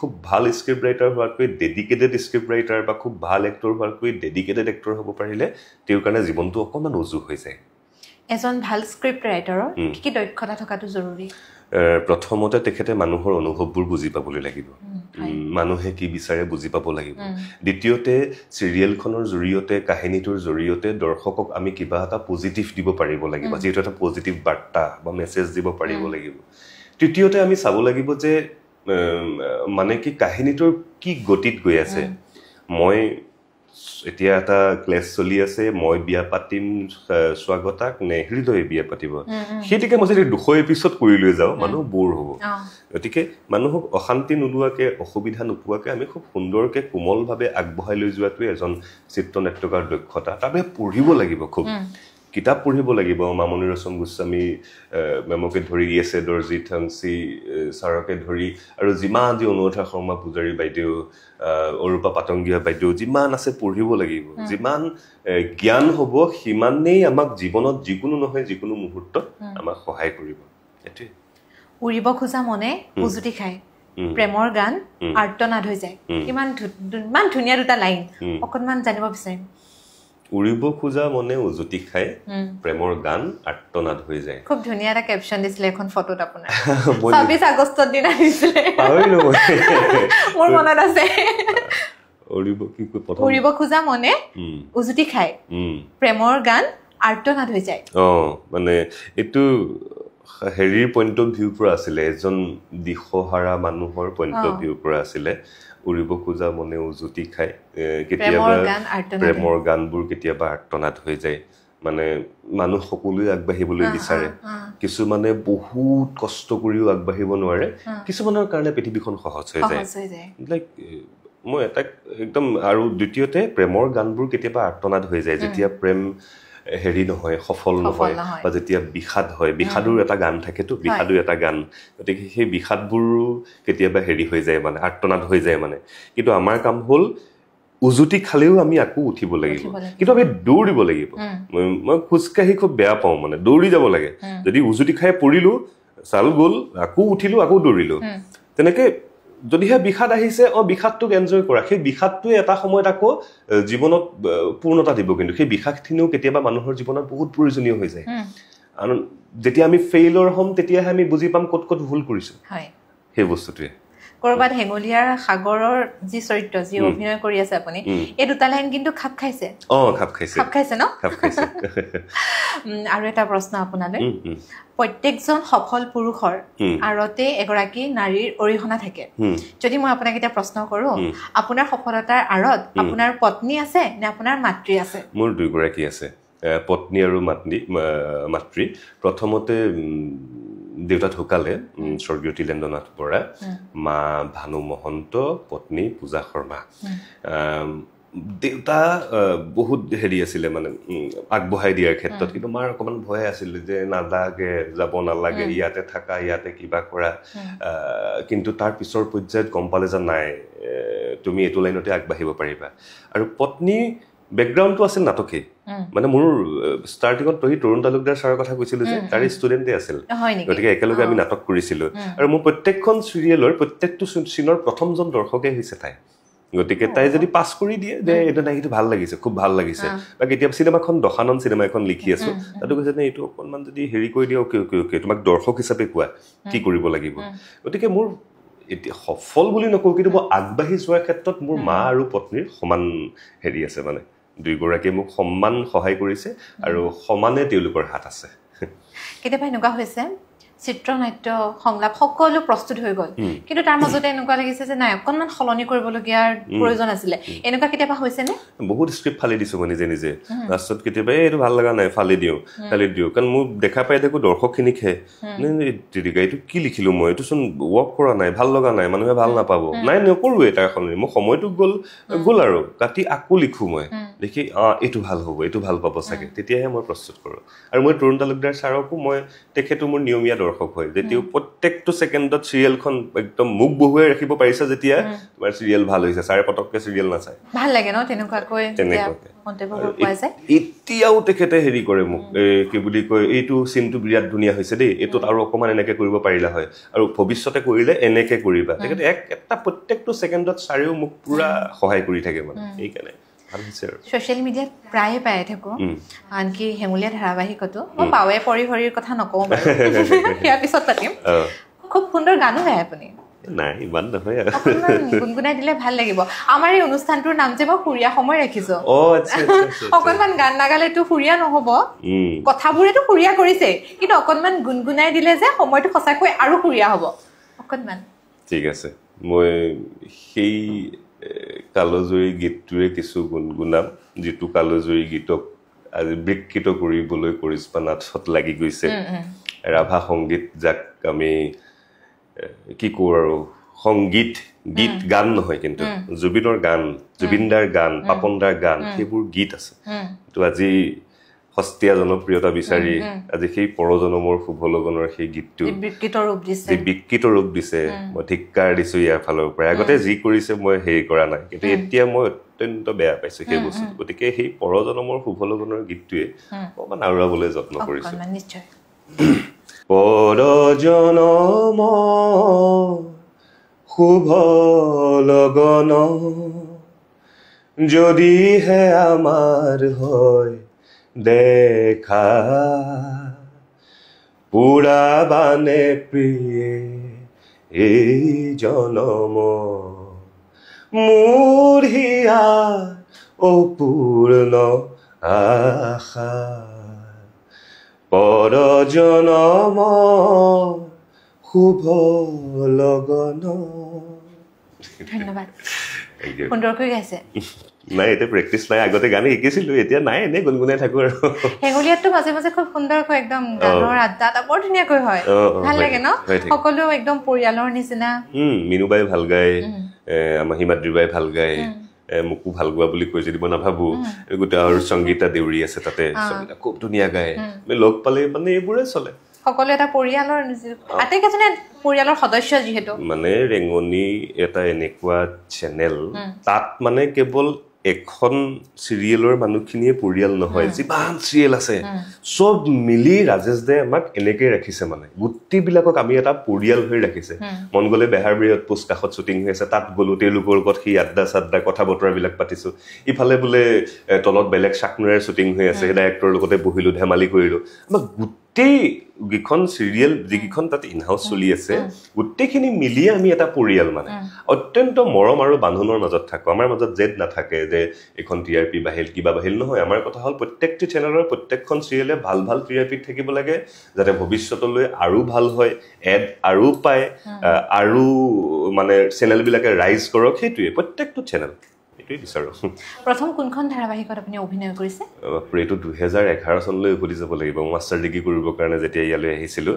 খুব ভাল স্ক্ৰিপ্ট ৰাইটাৰ হোৱাতকৈ ডেডিকেটেড স্ক্ৰিপ্ট ৰাইটাৰ বা খুব ভাল এক্টৰ হোৱাতকৈ ডেডিকেটেড এক্টৰ হ'ব পাৰিলে তেওঁৰ কাৰণে জীৱনটো অকণমান উজু হৈ যায় এজন ভাল স্ক্ৰিপ্ট ৰাইটাৰৰ কি দক্ষতা থকাটো জৰুৰী প্ৰথমতে তেখেতে মানুহৰ অনুভৱবোৰ বুজি পাবলৈ লাগিব মানুহে কি বিচাৰে বুজি পাব লাগিব দ্বিতীয়তে চিৰিয়েলখনৰ জৰিয়তে কাহিনীটোৰ জৰিয়তে দৰ্শকক আমি কিবা এটা পজিটিভ দিব পাৰিব লাগিব যিহেতু এটা পজিটিভ বাৰ্তা বা মেছেজ দিব পাৰিব লাগিব তৃতীয়তে আমি চাব লাগিব যে মানে কি কাহিনীটোৰ কি গতিত গৈ আছে মই এতিয়া এটা ক্লাছ চলি আছে মই বিয়া পাতিম স্বাগতাক নে হৃদয়ে বিয়া পাতিব সেইটিকে মই যদি 200 এপিসোড কৰি লৈ যাওঁ মানুহ বৰ হ'ব গতিকে মানুহক অশান্তি নোলোৱাকে অসুবিধা নোপোৱাকে আমি খুব সুন্দৰকে কোমলভাৱে আগবঢ়াই লৈ যোৱাটোৱে এজন চিত্ৰনাট্যকাৰ দক্ষতা তাৰবাবে পঢ়িব লাগিব খুব কিতাপ পঢ়িব লাগিব মামনি ৰচন গোস্বামী মেমকে ধৰি এছে দৰ্জি থাংচি সাৰকে ধৰি আৰু যিমান যি অনুৰাধা শৰ্মা পূজাৰী বাইদেউ অৰূপা পাটংগীয়া বাইদেউ যিমান আছে পঢ়িব লাগিব যিমান জ্ঞান হ'ব সিমানেই আমাক জীৱনত যিকোনো নহয় যিকোনো মুহূৰ্তত আমাক সহায় কৰিব এটোৱে উৰিব খোজা মনে উজুতি খায় প্ৰেমৰ গান আৰ্তনাদ হৈ যায় ইমান ধুনীয়া দুটা লাইন অকনমান জানিব বিচাৰিম উৰিব খোজা মনে উজুতি খায় প্ৰেমৰ গান আৰ্তনাদ হৈ যায় খুব ধুনীয়া এটা ক্যাপশন দিছিলে এখন ফটোত আপোনাৰ 26 আগষ্টৰ দিনা দিছিলে পাহৰিলো মোৰ মনত আছে উৰিব খোজা মনে উজুতি খায় প্ৰেমৰ গান আৰ্তনাদ হৈ যায় মানে এটো হেৰিৰ পইণ্ট অফ ভিউ পৰা আছিলে এজন দিশহাৰা মানুহৰ পইণ্ট অফ ভিউ পৰা আছিলে উৰিব খোজা মনে উজুতি খায় কেতিয়াবা প্ৰেমৰ গানবোৰ কেতিয়াবা আৰ্তনাদ হৈ যায় মানে মানুহ সকলোৱে আগবাঢ়িবলৈ বিচাৰে কিছুমানে বহুত কষ্ট কৰিও আগবাঢ়িব নোৱাৰে কিছুমানৰ কাৰণে পৃথিৱীখন সহজ হৈ যায় লাইক মই এটা একদম আৰু দ্বিতীয়তে প্ৰেমৰ গানবোৰ কেতিয়াবা আৰ্তনাদ হৈ যায় যেতিয়া প্ৰেম হেৰি নহয় সফল নহয় বা যেতিয়া বিষাদ হয় বিষাদৰ এটা গান থাকেতো বিষাদৰ এটা গান গতিকে সেই বিষাদবোৰো কেতিয়াবা হেৰি হৈ যায় মানে আৰ্তনাদ হৈ যায় মানে কিন্তু আমাৰ কাম হ'ল উজুতি খালেও আমি আকৌ উঠিব লাগিব কিন্তু আমি দৌৰিব লাগিব মই খোজকাঢ়ি খুব বেয়া পাওঁ মানে দৌৰি যাব লাগে যদি উজুতি খাই পৰিলো চাল গ'ল আকৌ উঠিলো আকৌ দৌৰিলো তেনেকে যদিহে বিষাদ আহিছে বিষাদটোক এনজয় কৰা সেই বিষাদটোৱে এটা সময়ত আকৌ জীৱনত পূৰ্ণতা দিব কিন্তু সেই বিষাদখিনিও কেতিয়াবা মানুহৰ জীৱনত বহুত প্ৰয়োজনীয় হৈ যায় আৰু যেতিয়া আমি ফেইলৰ হ'ম তেতিয়াহে আমি বুজি পাম ক'ত ক'ত ভুল কৰিছো সেই বস্তুটোৱে কৰবাত হেঙুলিয়াৰ সাগৰৰ যি চৰিত্ৰ যি অভিনয় কৰি আছে আপুনি এই দুটা লাইন কিন্তু খাপ খাইছে খাপ খাইছে ন খাপ খাইছে আৰু এটা প্ৰশ্ন আপোনালৈ প্ৰত্যেকজন সফল পুৰুষৰ আৰতে এগৰাকী নাৰীৰ অৰিহণা থাকে যদি মই আপোনাক এটা প্ৰশ্ন কৰো আপোনাৰ সফলতাৰ আৰত আপোনাৰ পত্নী আছে নে আপোনাৰ মাতৃ আছে মোৰ দুইগৰাকী আছে পত্নী আৰু মাতৃ প্ৰথমতে দেউতা ঢুকালে স্বৰ্গীয় তিলেন্দ্ৰনাথ বৰা মা ভানু মহন্ত পত্নী পূজা শৰ্মা দেউতা বহুত হেৰি আছিলে মানে আগবঢ়াই দিয়াৰ ক্ষেত্ৰত কিন্তু মাৰ অকমান ভয় আছিল যে নালাগে যাব নালাগে ইয়াতে থাকা ইয়াতে কিবা কৰা কিন্তু তাৰ পিছৰ পৰ্যায়ত গম পালে যে নাই তুমি এইটো লাইনতে আগবাঢ়িব পাৰিবা আৰু পত্নী বেকগ্ৰাউণ্ডটো আছিল নাটকে মানে মোৰ ষ্টাৰ্টিঙত তৰুণ তালুকদাৰ ছাৰৰ কথা কৈছিলো যে তাৰ ষ্টুডেণ্টে আছিল গতিকে একেলগে আমি নাটক কৰিছিলো আৰু মোৰ প্ৰত্যেকখন চিৰিয়েলৰ প্ৰত্যেকটো চিনৰ প্ৰথমজন দৰ্শকে হৈছে তাই গতিকে তাই যদি পাছ কৰি দিয়ে যে এটা নাই এইটো ভাল লাগিছে খুব ভাল লাগিছে বা কেতিয়াবা চিনেমাখন দশানন চিনেমা এখন লিখি আছো তাতো কৈছে নে এইটো অকণমান যদি হেৰি কৰি দিয়ে অকে তোমাক দৰ্শক হিচাপে কোৱা কি কৰিব লাগিব গতিকে মোৰ এতিয়া সফল বুলি নকওঁ কিন্তু মই আগবাঢ়ি যোৱাৰ ক্ষেত্ৰত মোৰ মা আৰু পত্নীৰ সমান হেৰি আছে মানে দুইগৰাকীয়ে মোক সমান সহায় কৰিছে আৰু সমানে তেওঁলোকৰ হাত আছে কেতিয়াবা এনেকুৱা হৈছে চিত্ৰনাট্য সংলাপ সকলো প্ৰস্তুত হৈ গ'ল কিন্তু তাৰ মাজতে এনেকুৱা লাগিছে যে নাই অকণমান সলনি কৰিবলগীয়াৰ প্ৰয়োজন আছিলে এনেকুৱা কেতিয়াবা হৈছে নে বহুত স্ক্ৰিপ্ট ফালি দিছো মই নিজে লাষ্টত কেতিয়াবা এইটো ভাল লগা নাই ফালি দিওঁ কাৰণ মোক দেখা পাই দেখো দৰ্শকখিনিকহে এইটো কি লিখিলো মই এইটো চোন ৱৰ্ক কৰা নাই ভাল লগা নাই মানুহে ভাল নাপাব নাই নকৰোঁ এটা সলনি মোৰ সময়টো গ'ল আৰু কাটি আকৌ লিখো মই দেখি এইটো ভাল হ'ব এইটো ভাল পাব চাগে তেতিয়াহে মই প্ৰস্তুত কৰোঁ আৰু মই তৰুণ তালুকদাৰ ছাৰকো মই তেখেতো মোৰ নিয়মীয়া দৰ্শক হয় যেতিয়া প্ৰত্যেকটো ছেকেণ্ডত চিৰিয়েলখন একদম মুখ বহুৱাই ৰাখিব পাৰিছে যেতিয়া তোমাৰ চিৰিয়েল ভাল হৈছে ছাৰে পটককে চিৰিয়েল নাচায় ভাল লাগে ন তেনেকুৱাকৈ এতিয়াও তেখেতে হেৰি কৰে মোক কি বুলি কয় এইটো চিনটো বিৰাট ধুনীয়া হৈছে দেই এইটোত আৰু অকণমান এনেকে কৰিব পাৰিলা হয় আৰু ভৱিষ্যতে কৰিলে এনেকে কৰিবা তেখেতে এটা প্ৰত্যেকটো ছেকেণ্ডত ছাৰেও মোক পুৰা সহায় কৰি থাকে মানে এইকাৰণে ছ'চিয়েল মিডিয়াত প্ৰায়ে পাই থাকো আনকি হেঙুলীয়া ধাৰাবাহিকতো মই পাৱে পৰিহৰিৰ কথা নকওঁ বাৰু ইয়াৰ পিছত পাতিম খুব সুন্দৰ গানো গায় আপুনি নাই ইমান নহয় গুণগুণাই দিলে ভাল লাগিব আমাৰ এই অনুষ্ঠানটোৰ নাম যে মই সুৰীয়া সময় ৰাখিছো অকণমান গান নাগালেতো সুৰীয়া নহ'ব কথাবোৰেতো সুৰীয়া কৰিছে কিন্তু অকণমান গুণগুণাই দিলে যে সময়টো সঁচাকৈ আৰু সুৰীয়া হ'ব অকণমান ঠিক আছে মই সেই কালজয়ী গীতটোৰে কিছু গুণগুণাম যিটো কালজয়ী গীতক আজি বিকৃত কৰিবলৈ কৰিশ্মা নাথত লাগি গৈছে ৰাভা সংগীত যাক আমি কি কওঁ আৰু সংগীত গীত গান নহয় কিন্তু জুবিনৰ গান জুবিনদাৰ গান পাপনদাৰ গান সেইবোৰ গীত আছে তো আজি হস্তীয়া জনপ্ৰিয়তা বিচাৰি আজি সেই পৰজনমৰ শুভ লগনৰ সেই গীতটো বিকৃত ৰূপ দিছে মই ধিক্কাৰ দিছো ইয়াৰ ফালৰ পৰা আগতে যি কৰিছে মই হেৰি কৰা নাই কিন্তু এতিয়া মই অত্যন্ত বেয়া পাইছো সেই বস্তু গতিকে সেই পৰজনমৰ শুভ লগনৰ গীতটোৱে অকণমান আওৰাবলৈ যত্ন কৰিছো পৰজনম শুভ লগন যদিহে আমাৰ হয় দেখা পুৰাবানে প্ৰিয়ে এই জনম মোৰ হিয়া অপূৰ্ণ আশা পৰজনম শুভ লগন ধন্যবাদ সুন্দৰকৈ গাইছে নাই এতিয়া প্ৰেক্টিচ নাই আগতে গান শিকিছিলো এতিয়া নাই এনে গুণগুণাই থাকো আৰু হেঙুলীয়াতটো মাজে মাজে খুব সুন্দৰকৈ একদম গানৰ আড্ডা বৰ ধুনীয়াকৈ হয় ভাল লাগে ন সকলো একদম পৰিয়ালৰ নিচিনা মিনুবাই ভাল গায় আমাৰ হিমাদ্ৰীবাই ভাল গায় মোকো ভাল গোৱা বুলি কৈ যদি মই নাভাবো গোটেই আৰু সংগীতা দেউৰী আছে তাতে সংগীতা খুব ধুনীয়া গায় লগ পালে মানে এইবোৰে চলে সকলো এটা পৰিয়ালৰ আটাইকেইজনে পৰিয়ালৰ সদস্য যিহেতু মানে ৰেঙনি এটা এনেকুৱা চেনেল তাত মানে কেৱল এখন চিৰিয়েলৰ মানুহখিনিয়ে পৰিয়াল নহয় যিমান চিৰিয়েল আছে চব মিলি ৰাজেশ দে আমাক এনেকৈ ৰাখিছে মানে গোটেইবিলাকক আমি এটা পৰিয়াল হৈ ৰাখিছে মন গ'লে বেহাৰবাৰীত পোষ্ট কাষত শ্বুটিং হৈ আছে তাত গ'লো তেওঁলোকৰ লগত সেই আড্ডা চাড্ডা কথা বতৰাবিলাক পাতিছো ইফালে বোলে তলত বেলেগ চাকনুৰাৰ শ্বুটিং হৈ আছে সেই ডাইৰেক্টৰৰ লগতে বহিলো ধেমালি কৰিলো আমাক গোটেই গিখন চিৰিয়েল যিকেইখন তাত ইনহাউচ চলি আছে গোটেইখিনি মিলিয়ে আমি এটা পৰিয়াল মানে অত্যন্ত মৰম আৰু বান্ধোনৰ মাজত থাকো আমাৰ মাজত জেদ নাথাকে যে এখন টিআৰপি বাহিল কিবা বাহিল নহয় আমাৰ কথা হ'ল প্ৰত্যেকটো চেনেলৰ প্ৰত্যেকখন চিৰিয়েলে ভাল ভাল টিআৰপিত থাকিব লাগে যাতে ভৱিষ্যতলৈ আৰু ভাল হয় এড আৰু পায় আৰু মানে চেনেলবিলাকে ৰাইজ কৰক সেইটোৱে প্ৰত্যেকটো চেনেল এইটোৱে বিচাৰো প্ৰথম কোনখন ধাৰাবাহিকত আপুনি অভিনয় কৰিছে এইটো 2011 চনলৈ উভতি যাব লাগিব মাষ্টাৰ ডিগ্ৰী কৰিবৰ কাৰণে যেতিয়া ইয়ালৈ আহিছিলো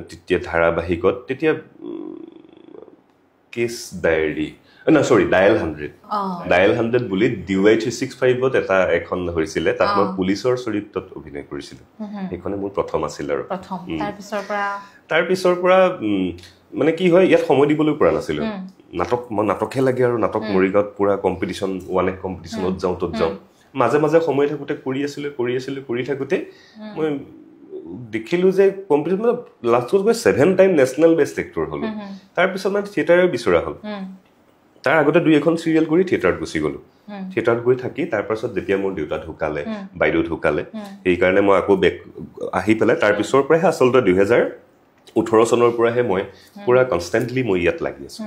তেতিয়া ধাৰাবাহিকত তেতিয়া কেছ ডায়েৰী না সৰি ডায়েল 100 বুলি DY 365ত এটা এখন হৈছিলে তাত মই পুলিচৰ চৰিত্ৰত অভিনয় কৰিছিলো সেইখনে মোৰ প্ৰথম আছিল আৰু তাৰ পিছৰ পৰা মানে কি হয় ইয়াত সময় দিবলৈ পৰা নাছিলো নাটকহে লাগে আৰু নাটক মৰিগাঁৱত পুৰা কম্পিটিশ্যন ওৱান এক কম্পিটিশ্যনত যাওঁ তত যাওঁ মাজে মাজে সময় থাকোঁতে কৰি থাকোঁতে মই দেখিলোঁ যে কম্পিটিশ্যন লাষ্টত গৈ 7 টাইম নেশ্যনেল বেষ্ট এক্টৰ হ'লো তাৰপিছত মানে থিয়েটাৰে বিচৰা হ'ল তাৰ আগতে 2-এখন চিৰিয়েল কৰি থিয়েটাৰত গুচি গ'লো থিয়েটাৰত গৈ থাকি তাৰপাছত যেতিয়া মোৰ দেউতা ঢুকালে বাইদেউ ঢুকালে সেইকাৰণে মই আকৌ আহি পেলাই তাৰপিছৰ পৰাহে আচলতে 2018 চনৰ পৰাহে মই পুৰা কনষ্টেণ্টলি মই ইয়াত লাগি আছো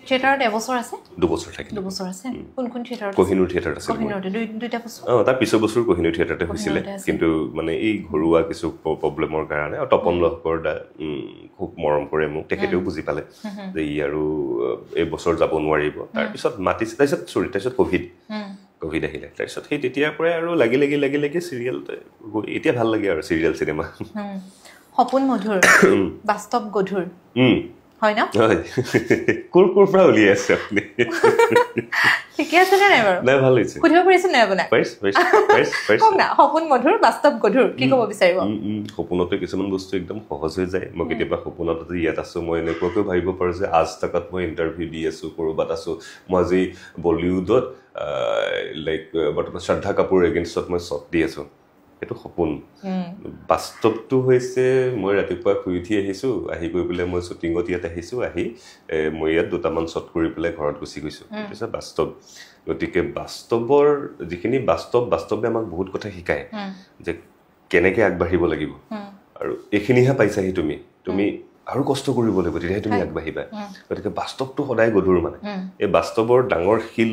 থিয়েটাৰত এবছৰ আছে 2 বছৰ থাকিল 2 বছৰ আছে কোনখন থিয়েটাৰত কোহিনুৰ থিয়েটাৰ আছে কোহিনুৰতে দুইটা বছৰ তাৰ পিছৰ বছৰ কোহিনুৰ থিয়েটাৰতে হৈছিলে কিন্তু মানে এই ঘৰুৱা কিছু প্ৰব্লেমৰ কাৰণে আৰু তপন লহকৰ খুব মৰম কৰে মোক তেখেতেও বুজি পালে যে ই আৰু এই বছৰ যাব নোৱাৰিব তাৰপিছত মাতিছে তাৰপিছত কোভিড আহিলে তাৰপিছত সেই তেতিয়াৰ পৰাই আৰু লাগি চিৰিয়েল এতিয়া ভাল লাগে আৰু চিৰিয়েল চিনেমা সপোন মধুৰ বাস্তৱ গধুৰ হয় না কোৰ পৰা উলিয়াই আছে আপুনি ঠিকে আছে নে নাই বাৰু নাই ভাল হৈছে সুধিব পাৰিছে নাই আপুনি কওক না সপোন মধুৰ বাস্তৱ গধুৰ কি ক'ব বিচাৰিব সপোনতে কিছুমান বস্তু একদম সহজ হৈ যায় মই কেতিয়াবা সপোনত ইয়াত আছো মই এনেকুৱাকৈ ভাবিব পাৰোঁ যে আজ তাকত মই ইণ্টাৰভিউ দি আছো ক'ৰবাত আছো মই আজি বলিউডত লাইক বৰ্তমান শ্ৰদ্ধা কাপুৰ এগেইনষ্টত মই শ্বট দি আছো এইটো সপোন বাস্তৱটো হৈছে মই ৰাতিপুৱা শুই উঠি আহিছো আহি গৈ পেলাই মই শ্বুটিঙত ইয়াত আহিছো আহি মই ইয়াত 2টামান শ্বট কৰি পেলাই ঘৰত গুচি গৈছো এইটো বাস্তৱ গতিকে বাস্তৱৰ যিখিনি বাস্তৱে আমাক বহুত কথা শিকায় যে কেনেকৈ আগবাঢ়িব লাগিব আৰু এইখিনিহে পাইছাহি তুমি আৰু কষ্ট কৰিব লাগিব তেতিয়াহে তুমি আগবাঢ়িবা গতিকে বাস্তৱটো সদায় গধুৰ মানে এই বাস্তৱৰ ডাঙৰ শিল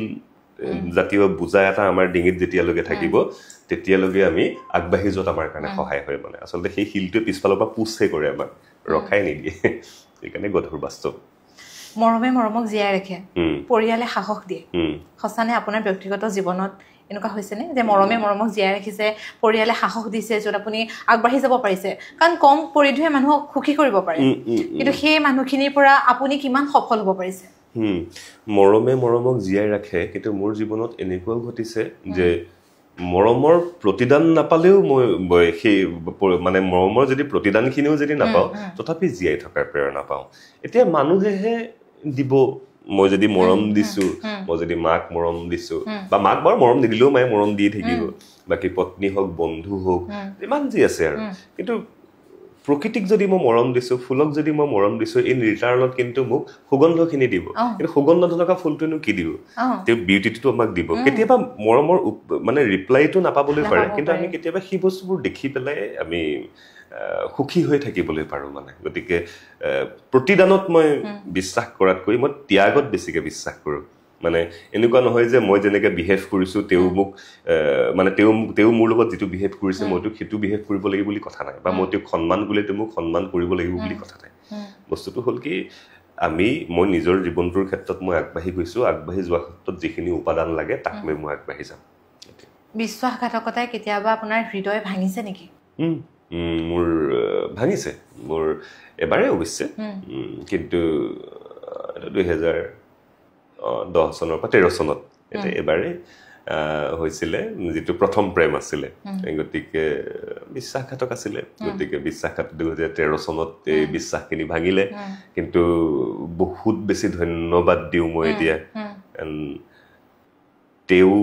জাতীয় বুজা এটা আমাৰ ডিঙিত যেতিয়ালৈকে থাকিব তেতিয়ালৈকে আমি আগবাঢ়ি যোৱাত আমাৰ কাৰণে সহায় হয় মানে আচলতে সেই শিলটোৱে পিছফালৰ পৰা পুছহে কৰে আমাক ৰখাই নিদিয়ে সেইকাৰণে গধুৰ বাস্তৱ মৰমে মৰমক জীয়াই ৰাখে পৰিয়ালে সাহস দিয়ে সঁচানে আপোনাৰ ব্যক্তিগত জীৱনত এনেকুৱা হৈছেনে যে মৰমে মৰমক জীয়াই ৰাখিছে পৰিয়ালে সাহস দিছে য'ত আপুনি আগবাঢ়ি যাব পাৰিছে কাৰণ কম পৰিধয়ে মানুহক সুখী কৰিব পাৰে কিন্তু সেই মানুহখিনিৰ পৰা আপুনি কিমান সফল হ'ব পাৰিছে মৰমে মৰমক জীয়াই ৰাখে কিন্তু মোৰ জীৱনত এনেকুৱাও ঘটিছে যে মৰমৰ প্ৰতিদান নাপালেও মই সেই মানে মৰমৰ যদি প্ৰতিদানখিনিও যদি নাপাওঁ তথাপি জীয়াই থকাৰ প্ৰেৰণা পাওঁ এতিয়া মানুহেহে দিব মই যদি মৰম দিছো মই যদি মাক মৰম দিছো বা মাক বাৰু মৰম নিদিলেও মায়ে মৰম দি থাকিব বাকী পত্নী হওক বন্ধু হওক ইমান যি আছে আৰু কিন্তু প্ৰকৃতিক যদি মই মৰম দিছো ফুলক যদি মই মৰম দিছো ইন ৰিটাৰ্ণত কিন্তু মোক সুগন্ধখিনি দিব কিন্তু সুগন্ধ থকা ফুলটোনো কি দিব তেওঁ বিউটিটো আমাক দিব কেতিয়াবা মৰমৰ মানে ৰিপ্লাইটো নাপাবলৈ পাৰে কিন্তু আমি কেতিয়াবা সেই বস্তুবোৰ দেখি পেলাই আমি সুখী হৈ থাকিবলৈ পাৰো মানে গতিকে প্ৰতিদানত মই বিশ্বাস কৰাতকৈ মই ত্যাগত বেছিকে বিশ্বাস কৰো মানে এনেকুৱা নহয় যে মই যেনেকৈ বিহেভ কৰিছো তেওঁ মোক মানে তেওঁ মোৰ লগত যেটো বিহেভ কৰিছে মইতো সেইটো বিহেভ কৰিব লাগিব বুলি কথা নাই বা মই তেওঁক সন্মান কৰিলে তেওঁ মোক সন্মান কৰিব লাগিব বুলি কথা নাই বস্তুটো হ'ল কি মই নিজৰ জীৱনটোৰ ক্ষেত্ৰত মই আগবাঢ়ি গৈছো আগবাঢ়ি যোৱাৰ ক্ষেত্ৰত যিখিনি উপাদান লাগে তাক মই আগবাঢ়ি যাম বিশ্বাসঘাতকতাই কেতিয়াবা আপোনাৰ হৃদয় ভাঙিছে নেকি মোৰ ভাঙিছে মোৰ এবাৰে অৱশ্যে কিন্তু 2010 চনৰ পৰা 13 চনত এটা এবাৰে হৈছিলে যেটো প্ৰথম প্ৰেম আছিলে গতিকে বিশ্বাসঘাতক আছিলে গতিকে বিশ্বাসঘাতক 2013 চনত এই বিশ্বাসখিনি ভাঙিলে কিন্তু বহুত বেছি ধন্যবাদ দিওঁ মই এতিয়া তেওঁ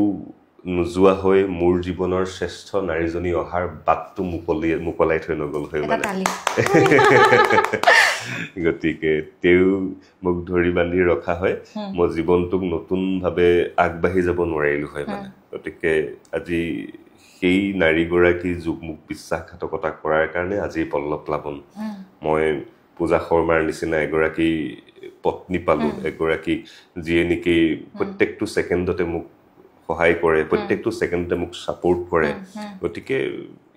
নোযোৱা হৈ মোৰ জীৱনৰ শ্ৰেষ্ঠ নাৰীজনী অহাৰ বাটটো মুকলাই থৈ নগ'ল হৈ মানে গতিকে তেওঁ মোক ধৰি বান্ধি ৰখা হয় মই জীৱনটোক নতুনভাৱে আগবাঢ়ি যাব নোৱাৰিলো হয় মানে গতিকে আজি সেই নাৰীগৰাকী মোক বিশ্বাসঘাতকতা কৰাৰ কাৰণে আজি পল্লৱ প্লাৱন মই পূজা শৰ্মাৰ নিচিনা এগৰাকী পত্নী পালো এগৰাকী যিয়ে নেকি প্ৰত্যেকটো ছেকেণ্ডতে মোক সহায় কৰে প্ৰত্যেকটো ছেকেণ্ডতে মোক সাপোৰ্ট কৰে গতিকে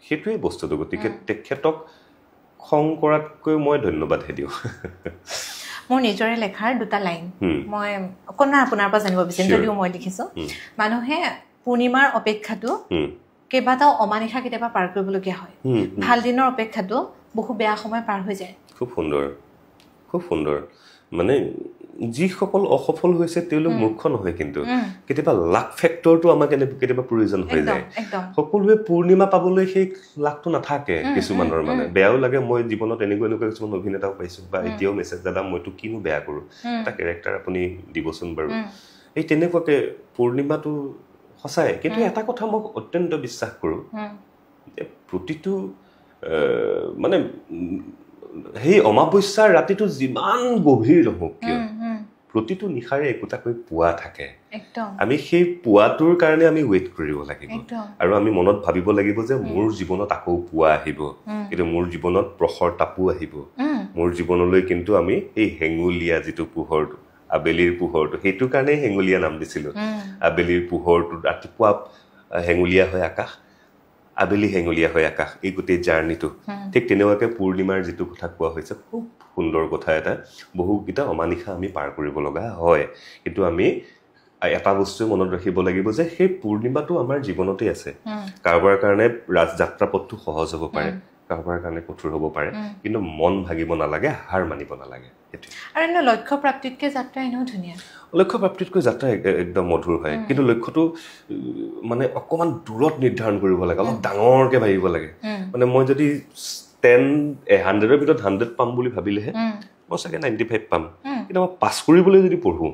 সেইটোৱে বস্তুটো গতিকে তেখেতক খং কৰাতকৈ মই ধন্যবাদহে দিওঁ মোৰ নিজৰে লেখাৰ দুটা লাইন মই অকণমান আপোনাৰ পৰা জানিব বিচাৰিম যদিও মই লিখিছো মানুহে পূৰ্ণিমাৰ অপেক্ষাটো কেইবাটাও অমানিশা কেতিয়াবা পাৰ কৰিবলগীয়া হয় ভাল দিনৰ অপেক্ষাটো বহু বেয়া সময় পাৰ হৈ যায় খুব সুন্দৰ মানে যিসকল অসফল হৈছে তেওঁলোক মূৰ্খ নহয় কিন্তু কেতিয়াবা লাক ফেক্টৰটো আমাক কেতিয়াবা প্ৰয়োজন হৈ যায় সকলোৱে পূৰ্ণিমা পাবলৈ সেই লাকটো নাথাকে কিছুমানৰ মানে বেয়াও লাগে মই জীৱনত এনেকুৱা কিছুমান অভিনেতাও পাইছো বা এতিয়াও মেছেজ দাদা মইতো কিনো বেয়া কৰো এটা কেৰেক্টাৰ আপুনি দিবচোন বাৰু এই তেনেকুৱাকে পূৰ্ণিমাটো সঁচাই কিন্তু এটা কথা মই অত্যন্ত বিশ্বাস কৰো যে প্ৰতিটো মানে সেই অমাৱস্যাৰ ৰাতিটো যিমান গভীৰ নহওক কিয় প্ৰতিটো নিশাৰে একোটাকৈ পুৱা থাকে আমি সেই পুৱাটোৰ কাৰণে আমি ৱেইট কৰিব লাগিব আৰু আমি মনত ভাবিব লাগিব যে মোৰ জীৱনত আকৌ পুৱা আহিব কিন্তু মোৰ জীৱনত প্ৰখৰ তাপো আহিব মোৰ জীৱনলৈ কিন্তু আমি এই হেঙুলীয়া যিটো পোহৰটো আবেলিৰ পোহৰটো সেইটো কাৰণে হেঙুলীয়া নাম দিছিলো আবেলিৰ পোহৰটো ৰাতিপুৱা হেঙুলীয়া হয় আকাশ আবেলি হেঙুলীয়া হয় আকাশ এই গোটেই জাৰ্নিটো ঠিক তেনেকুৱাকে পূৰ্ণিমাৰ যিটো কথা কোৱা হৈছে খুব সুন্দৰ কথা এটা বহুকেইটা অমানিশা আমি পাৰ কৰিব লগা হয় কিন্তু আমি এটা বস্তু মনত ৰাখিব লাগিব যে সেই পূৰ্ণিমাটো আমাৰ জীৱনতে আছে কাৰোবাৰ কাৰণে যাত্ৰা পথটো সহজ হ'ব পাৰে কাৰোবাৰ কাৰণে কঠোৰ হ'ব পাৰে কিন্তু মন ভাগিব নালাগে হাৰ মানিব নালাগে আৰু লক্ষ্য প্ৰাপ্তিতকৈ যাত্ৰা এনেও ধুনীয়া লক্ষ্য প্ৰাপ্তিতকৈ যাত্ৰা একদম মধুৰ হয় কিন্তু লক্ষ্যটো মানে অকণমান দূৰত নিৰ্ধাৰণ কৰিব লাগে অলপ ডাঙৰকৈ ভাবিব লাগে মানে মই যদি 100ৰ ভিতৰত 100 পাম বুলি ভাবিলেহে মই চাগে 95 পাম কিন্তু মই পাছ কৰিবলৈ যদি পঢ়োঁ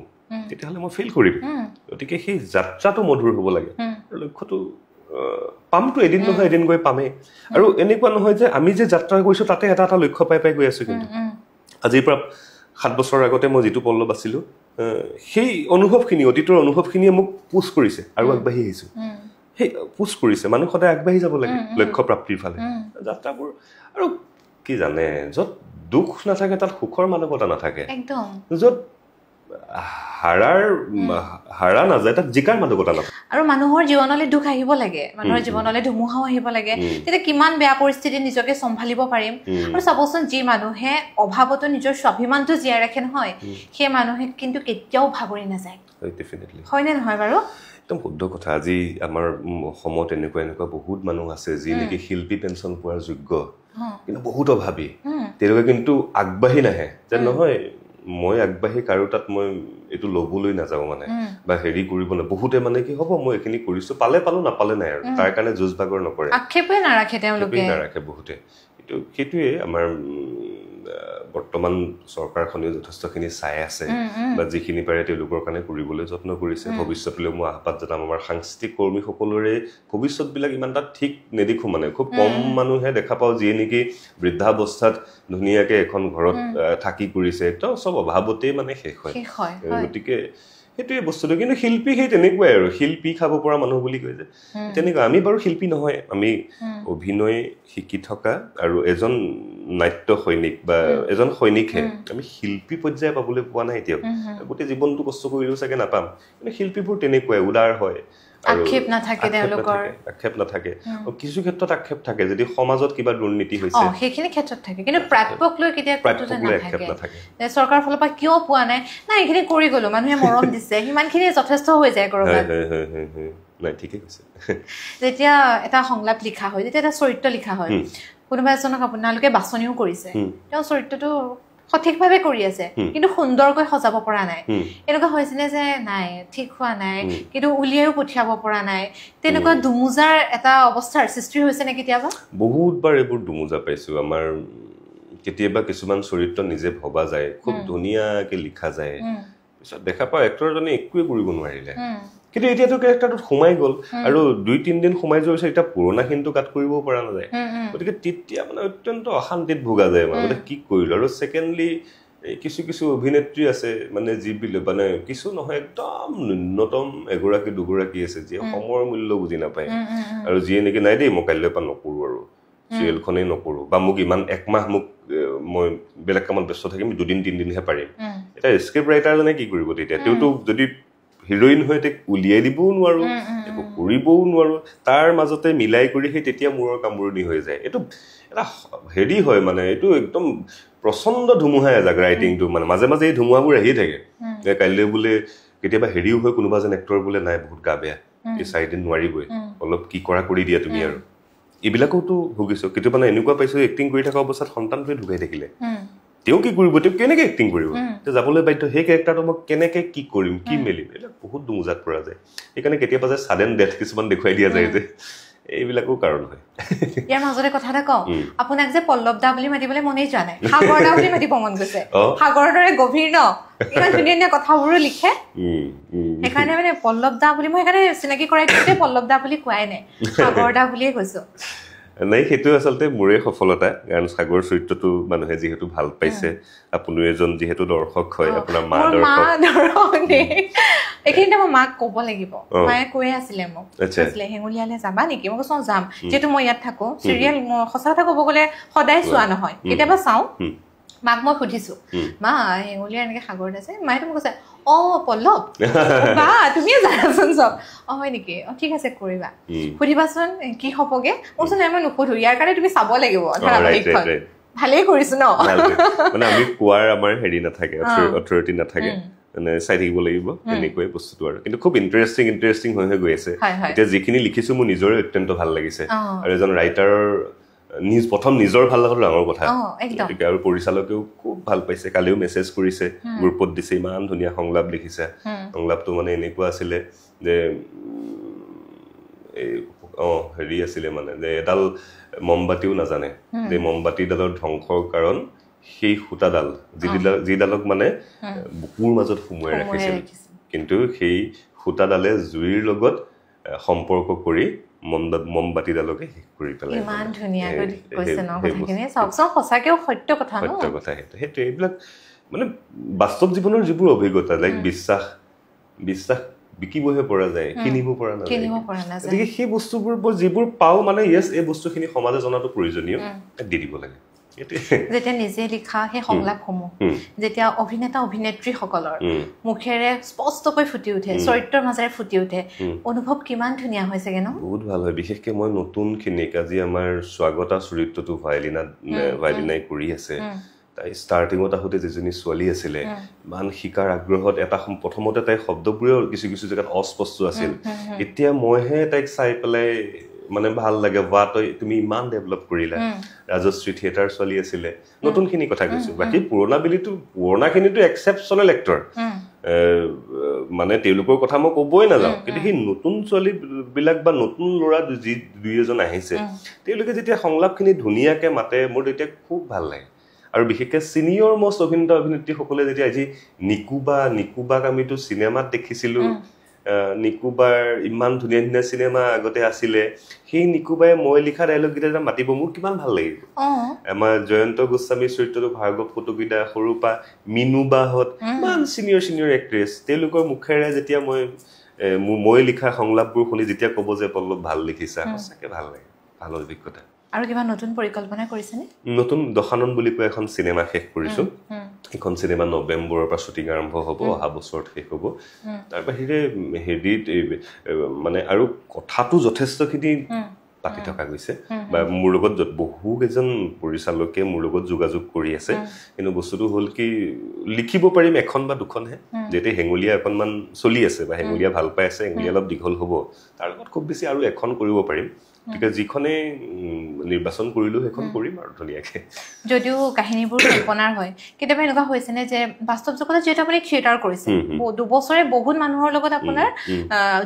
তেতিয়াহ'লে মই ফেইল কৰিম গতিকে সেই যাত্ৰাটো মধুৰ হ'ব লাগে আৰু লক্ষ্যটো পামটো এদিন নহয় এদিন গৈ পামেই আৰু এনেকুৱা নহয় যে আমি যে যাত্ৰা কৰিছোঁ তাতে এটা লক্ষ্য পাই গৈ আছোঁ কিন্তু আজিৰ পৰা 7 বছৰ আগতে মই যিটো পল্লৱ আছিলোঁ সেই অনুভৱখিনি অতীতৰ অনুভৱখিনিয়ে মোক পুছ কৰিছে আৰু আগবাঢ়ি আহিছোঁ সেই পুছ কৰিছে মানুহ সদায় আগবাঢ়ি যাব লাগে লক্ষ্য প্ৰাপ্তিৰ ফালে যাত্ৰাবোৰ আৰু কি জানে য'ত দুখ নাথাকে তাত সুখৰ মানৱতা নাথাকে য'ত হাৰা নাযায়, তাত জিকাৰ মাদকতা নাথাকে। আৰু মানুহৰ জীৱনলৈ দুখ আহিব লাগে, মানুহৰ জীৱনলৈ ধুমুহাও আহিব লাগে, তেতিয়া কিমান বেয়া পৰিস্থিতি নিজকে চম্ভালিব পাৰিম। আৰু চাবচোন, যি মানুহে অভাৱতো নিজৰ স্বাভিমানটো জীয়াই ৰাখে নহয়, সেই মানুহে কিন্তু কেতিয়াও ভাগৰি নাযায়। হয়নে নহয় বাৰু? একদম শুদ্ধ কথা। আজি আমাৰ অসমত এনেকুৱা বহুত মানুহ আছে যি নেকি শিল্পী পেঞ্চন পোৱাৰ যোগ্য, কিন্তু বহুত অভাৱী। তেওঁলোকে কিন্তু আগবাঢ়ি নাহে যে নহয় মই আগবাঢ়ি কাৰো তাত মই এইটো ল'বলৈ নাযাওঁ মানে, বা হেৰি কৰিব নাই। বহুতে মানে কি হ'ব, মই এইখিনি কৰিছো, পালো নাপালে নাই, আৰু তাৰ কাৰণে যুঁজ ভাগৰ নকৰে, আক্ষেপে নাৰাখে তেওঁলোকে, নাৰাখে বহুতে। কিন্তু সেইটোৱে আমাৰ বৰ্তমান চৰকাৰখনে যথেষ্টখিনি চাই আছে, বা যিখিনি পাৰে তেওঁলোকৰ কাৰণে কৰিবলৈ যত্ন কৰিছে। ভৱিষ্যতলৈ মই আহ্বান জনাম, আমাৰ সাংস্কৃতিক কৰ্মীসকলৰে ভৱিষ্যতবিলাক ইমান এটা ঠিক নেদেখোঁ। মানে খুব কম মানুহে দেখা পাওঁ যিয়ে নেকি বৃদ্ধাৱস্থাত ধুনীয়াকৈ এখন ঘৰত থাকি কৰিছে, একদম চব অভাৱতেই মানে শেষ হয়। গতিকে সেইটোৱে বস্তুটো। কিন্তু শিল্পী সেই তেনেকুৱাই আৰু, শিল্পী খাব পৰা মানুহ বুলি কয় যে তেনেকুৱা। আমি বাৰু শিল্পী নহয়, আমি অভিনয় শিকি থকা আৰু এজন নাট্য সৈনিক বা এজন সৈনিকহে। আমি শিল্পী পৰ্যায়ে পাবলৈ পোৱা নাই এতিয়াও। গোটেই জীৱনটো কষ্ট কৰিলেও চাগে নাপাম। কিন্তু শিল্পীবোৰ তেনেকুৱাই, উদাৰ হয়, আক্ষেপ নাথাকে তেওঁলোকৰ, আক্ষেপ নাথাকে। কিছু ক্ষেত্ৰত আক্ষেপ থাকে, যদি সমাজত কিবা দুৰ্নীতি হৈছে সেইখিনি ক্ষেত্ৰত থাকে, কিন্তু প্ৰাপ্যক লৈ কেতিয়া নাথাকে। চৰকাৰৰ ফালৰ পৰা কিয় পোৱা নাই, এইখিনি কৰি গলো, মানুহে মৰম দিছে, সিমানখিনি যথেষ্ট হৈ যায় কৰবাত। যেতিয়া এটা সংলাপ লিখা হয়, যেতিয়া এটা চৰিত্ৰ লিখা হয়, কোনোবা এজনক আপোনালোকে বাছনিও কৰিছে, তেওঁ চৰিত্ৰটো সঠিকভাৱে কৰি আছে, কিন্তু সুন্দৰকৈ সজাব পৰা নাই। এনেকুৱা হৈছেনে যে নাই, ঠিক হোৱা নাই, কিন্তু উলিয়াইও পঠিয়াব পৰা নাই, তেনেকুৱা দুমোজাৰ এটা অৱস্থাৰ সৃষ্টি হৈছে নে কেতিয়াবা? বহুতবাৰ এইবোৰ দুমোজা পাইছো। আমাৰ কেতিয়াবা কিছুমান চৰিত্ৰ নিজে ভবা যায়, খুব ধুনীয়াকে লিখা যায়, পিছত দেখা পাওঁ এক্টৰজনে একোৱে কৰিব নোৱাৰিলে, কিন্তু এতিয়াতো কেৰেক্টাৰটোত সোমাই গ'ল, আৰু 2-3 দিন সোমাই যোৱাৰ পিছত এতিয়া পুৰণাখিনিটো কাট কৰিবও পৰা নাযায়। গতিকে তেতিয়া মানে অত্যন্ত অশান্তিত ভোগা যায়, মানে কি কৰিলো। আৰু ছেকেণ্ডলি কিছু অভিনেত্ৰী আছে মানে যিবিলাক মানে কিছু নহয়, একদম ন্যূনতম 1-2গৰাকী আছে যিয়ে সময়ৰ মূল্য বুজি নাপায়, আৰু যিয়ে নেকি নাই দেই মই কাইলৈৰ পৰা নকৰো আৰু চিৰিয়েলখনেই নকৰো, বা মোক ইমান একমাহ মোক মই বেলেগ কামত ব্যস্ত থাকিম, 2-3 দিনহে পাৰিম। এটা স্ক্ৰিপ্ট ৰাইটাৰজনে কি কৰিব তেতিয়া? তেওঁতো যদি হিৰোইন হৈ তাক উলিয়াই দিবও নোৱাৰো, একো কৰিবও নোৱাৰো, তাৰ মাজতে মিলাই কৰি সেই তেতিয়া মূৰৰ কামোৰণি হৈ যায়। এইটো এটা হেৰি হয়, মানে এইটো একদম প্ৰচণ্ড ধুমুহা এজাক ৰাইটিংটো। মানে মাজে মাজে এই ধুমুহাবোৰ আহিয়ে থাকে। কাইলৈ বোলে কেতিয়াবা হেৰিও হয়, কোনোবা এজন এক্টৰ বোলে নাই বহুত গা বেয়া, এই 4 দিন নোৱাৰিবই, অলপ কি কৰা কৰি দিয়া তুমি। আৰু এইবিলাকোতো ভুগিছো। কেতিয়াবা এনেকুৱা পাইছো এক্টিং কৰি থকা অৱস্থাত সন্তানটোৱে ঢুকাই থাকিলে, তেওঁ কি কৰিব, তেওঁ কেনেকে এক্টিং কৰিব, যাবলৈ বাধ্য। সেই কেৰেক্টাৰটো মই কেনেকে কি কৰিম, কি মেলিম, এইবিলাক বহুত দুমোজাত পৰা যায়। সেইকাৰণে কেতিয়াবা যে ছাডেন ডেথ কিছুমান দেখুৱাই দিয়া যায় যে, এইবিলাকো কাৰণ হয়। ইয়াৰ মাজতে কথা এটা কওঁ, আপোনাক যে পল্লৱ দা বুলি মাতিবলৈ মনেই যোৱা নাই, সাগৰ দা বুলি মাতিব মন গৈছে। সাগৰৰ দৰে গভীৰ ন, ইমান ধুনীয়া ধুনীয়া কথাবোৰো লিখে, সেইকাৰণে মানে পল্লৱ দা বুলি মই সেইকাৰণে চিনাকি কৰাই দিওঁতে পল্লৱ দা বুলি কোৱাই নাই, সাগৰ দা বুলিয়ে কৈছো। নাই, সেইটো আচলতে মোৰে সফলতা, কাৰণ সাগৰ চৰিত্ৰটো মানুহে যিহেতু ভাল পাইছে, আপুনি এজন যিহেতু দৰ্শক হয়, আপোনাৰ মা দৰ্শক। এইখিনিতে মই মাক ক'ব লাগিব, মায়ে কৈ আছিলে মোক, কৈছিলে হেঙুলীয়ালে যাবা নেকি? মই কৈছো যাম, যিহেতু মই ইয়াত থাকো। চিৰিয়েল সঁচা কথা ক'ব গ'লে সদায় চোৱা নহয়, কেতিয়াবা চাওঁ। মাক মই সুধিছো, মা হেঙুলীয়া এনেকে সাগৰ আছে, মায়ে মোক কৈছে পল্লৱ বা তুমিয়ে জানাচোন চব। হয় নেকি? ঠিক আছে কৰিবা, সুধিবাচোন কি হবগে। মই নাই, মই নুসুধো, ইয়াৰ কাৰণে তুমি চাব লাগিব ধাৰাবাহিকখন। ভালেই কৰিছো ন, মানে আমি কোৱাৰ আমাৰ হেৰি নাথাকে, অথৰিটি নাথাকে, মানে চাই থাকিব লাগিব এনেকুৱাই বস্তুটো। আৰু কিন্তু খুব ইণ্টাৰেষ্টিং হৈ গৈ আছে। এতিয়া যিখিনি লিখিছো মোৰ নিজৰে অত্যন্ত ভাল লাগিছে, আৰু এজন ৰাইটাৰৰ প্ৰথম নিজৰ ভাল লগাটো ডাঙৰ কথা। গতিকে আৰু পৰিচালকেও খুব ভাল পাইছে, কালিও মেছেজ কৰিছে, গ্ৰুপত দিছে, ইমান ধুনীয়া সংলাপ লিখিছে। সংলাপটো মানে এনেকুৱা আছিলে যে হেৰি আছিলে মানে যে এডাল মমবাতিও নাজানে যে মমবাতিডালৰ ধ্বংসৰ কাৰণ সেই সূতাডাল, যিডালক মানে বুকুৰ মাজত সুমুৱাই ৰাখিছিল, কিন্তু সেই সূতাডালে জুইৰ লগত সম্পৰ্ক কৰি মমবাতিডালকে শেষ কৰি পেলাই। ইমান ধুনীয়াকৈ কৈছে ন কথাখিনি, চাওকচোন সঁচাকেও সত্য কথা ন। সত্য কথা সেইটো। এইবিলাক মানে বাস্তৱ জীৱনৰ যিবোৰ অভিজ্ঞতা, লাইক বিশ্বাস বিকিবহে পৰা যায়, কিনিব পৰা নাযায়। গতিকে সেই বস্তুবোৰ যিবোৰ পাওঁ মানে, এই বস্তুখিনি সমাজে জনাটো প্ৰয়োজনীয়, দি দিব লাগে। যেতিয়া নিজে লিখা সেই সংলাপসমূহ যেতিয়া অভিনেতা অভিনেত্ৰীসকলৰ মুখেৰে স্পষ্টকৈ ফুটি উঠে চৰিত্ৰৰ মাজেৰে ফুটি উঠে অনুভৱ কিমান ধুনীয়া হৈ চাগে ন বহুত ভাল হয় বিশেষকৈ মই নতুনখিনিক আজি আমাৰ স্বাগতা চৰিত্ৰটো ভায়লিনাই কৰি আছে তাই ষ্টাৰ্টিঙত আহোঁতে যিজনী ছোৱালী আছিলে ইমান শিকাৰ আগ্ৰহত এটা প্ৰথমতে তাই শব্দবোৰেও কিছু কিছু জেগাত অস্পষ্ট আছিল এতিয়া মইহে তাইক চাই পেলাই মানে ভাল লাগে বা তুমি ইমান ডেভেলপ কৰিলা ৰাজশ্ৰী থিয়েটাৰ ছোৱালী আছিলে নতুনখিনি কথা কৈছো বাকী পুৰণাখিনিতো এক্সেপশ্যনেল এক্টৰ মানে তেওঁলোকৰ কথা মই ক'বই নাযাওঁ কিন্তু সেই নতুন ছোৱালীবিলাক বা নতুন ল'ৰা যি দুই এজন আহিছে তেওঁলোকে যেতিয়া সংলাপখিনি ধুনীয়াকৈ মাতে মোৰ তেতিয়া খুব ভাল লাগে আৰু বিশেষকৈ ছিনিয়ৰ মষ্ট অভিনেতা অভিনেত্ৰীসকলে যেতিয়া আজি নিকুবাক আমিতো চিনেমাত দেখিছিলোঁ নিকুবাৰ ইমান ধুনীয়া ধুনীয়া চিনেমা আগতে আছিলে সেই নিকুবাই মই লিখা ডাইলগকেইটা মাতিব মোৰ কিমান ভাল লাগিব আমাৰ জয়ন্ত গোস্বামীৰ চৰিত্ৰটো ভাৰ্গৱ কটকীদা সৰুৰ পৰা মিনুবাহঁত ইমান ছিনিয়ৰ এক্ট্ৰেছ তেওঁলোকৰ মুখেৰে যেতিয়া মই লিখা সংলাপবোৰ শুনি যেতিয়া ক'ব যে পল্লৱ ভাল লিখিছা সঁচাকৈ ভাল লাগে ভাল অভিজ্ঞতা আৰু কিবা নতুন পৰিকল্পনা কৰিছেনে নতুন দশানন বুলি কৈ এখন চিনেমা শেষ কৰিছোঁ এখন চিনেমা নৱেম্বৰৰ পৰা শ্বুটিং আৰম্ভ হ'ব অহা বছৰত শেষ হ'ব তাৰ বাহিৰে হেৰিত মানে আৰু কথাটো যথেষ্টখিনি পাতি থকা গৈছে বা মোৰ লগত বহুকেইজন পৰিচালকে মোৰ লগত যোগাযোগ কৰি আছে কিন্তু বস্তুটো হ'ল কি লিখিব পাৰিম এখন বা দুখনহে যেতিয়া হেঙুলীয়া অকণমান চলি আছে বা হেঙুলীয়া ভাল পাই আছে হেঙুলীয়া অলপ দীঘল হ'ব তাৰ লগত খুব বেছি আৰু এখন কৰিব পাৰিম গতিকে যিখনে নিৰ্বাচন কৰিলোঁ সেইখন কৰিম আৰু ধুনীয়াকৈ যদিও কাহিনীবোৰ কল্পনাৰ হয় কেতিয়াবা এনেকুৱা হৈছেনে যে বাস্তৱ জগতত যিহেতু আপুনি থিয়েটাৰ কৰিছে 2 বছৰে বহুত মানুহৰ লগত আপোনাৰ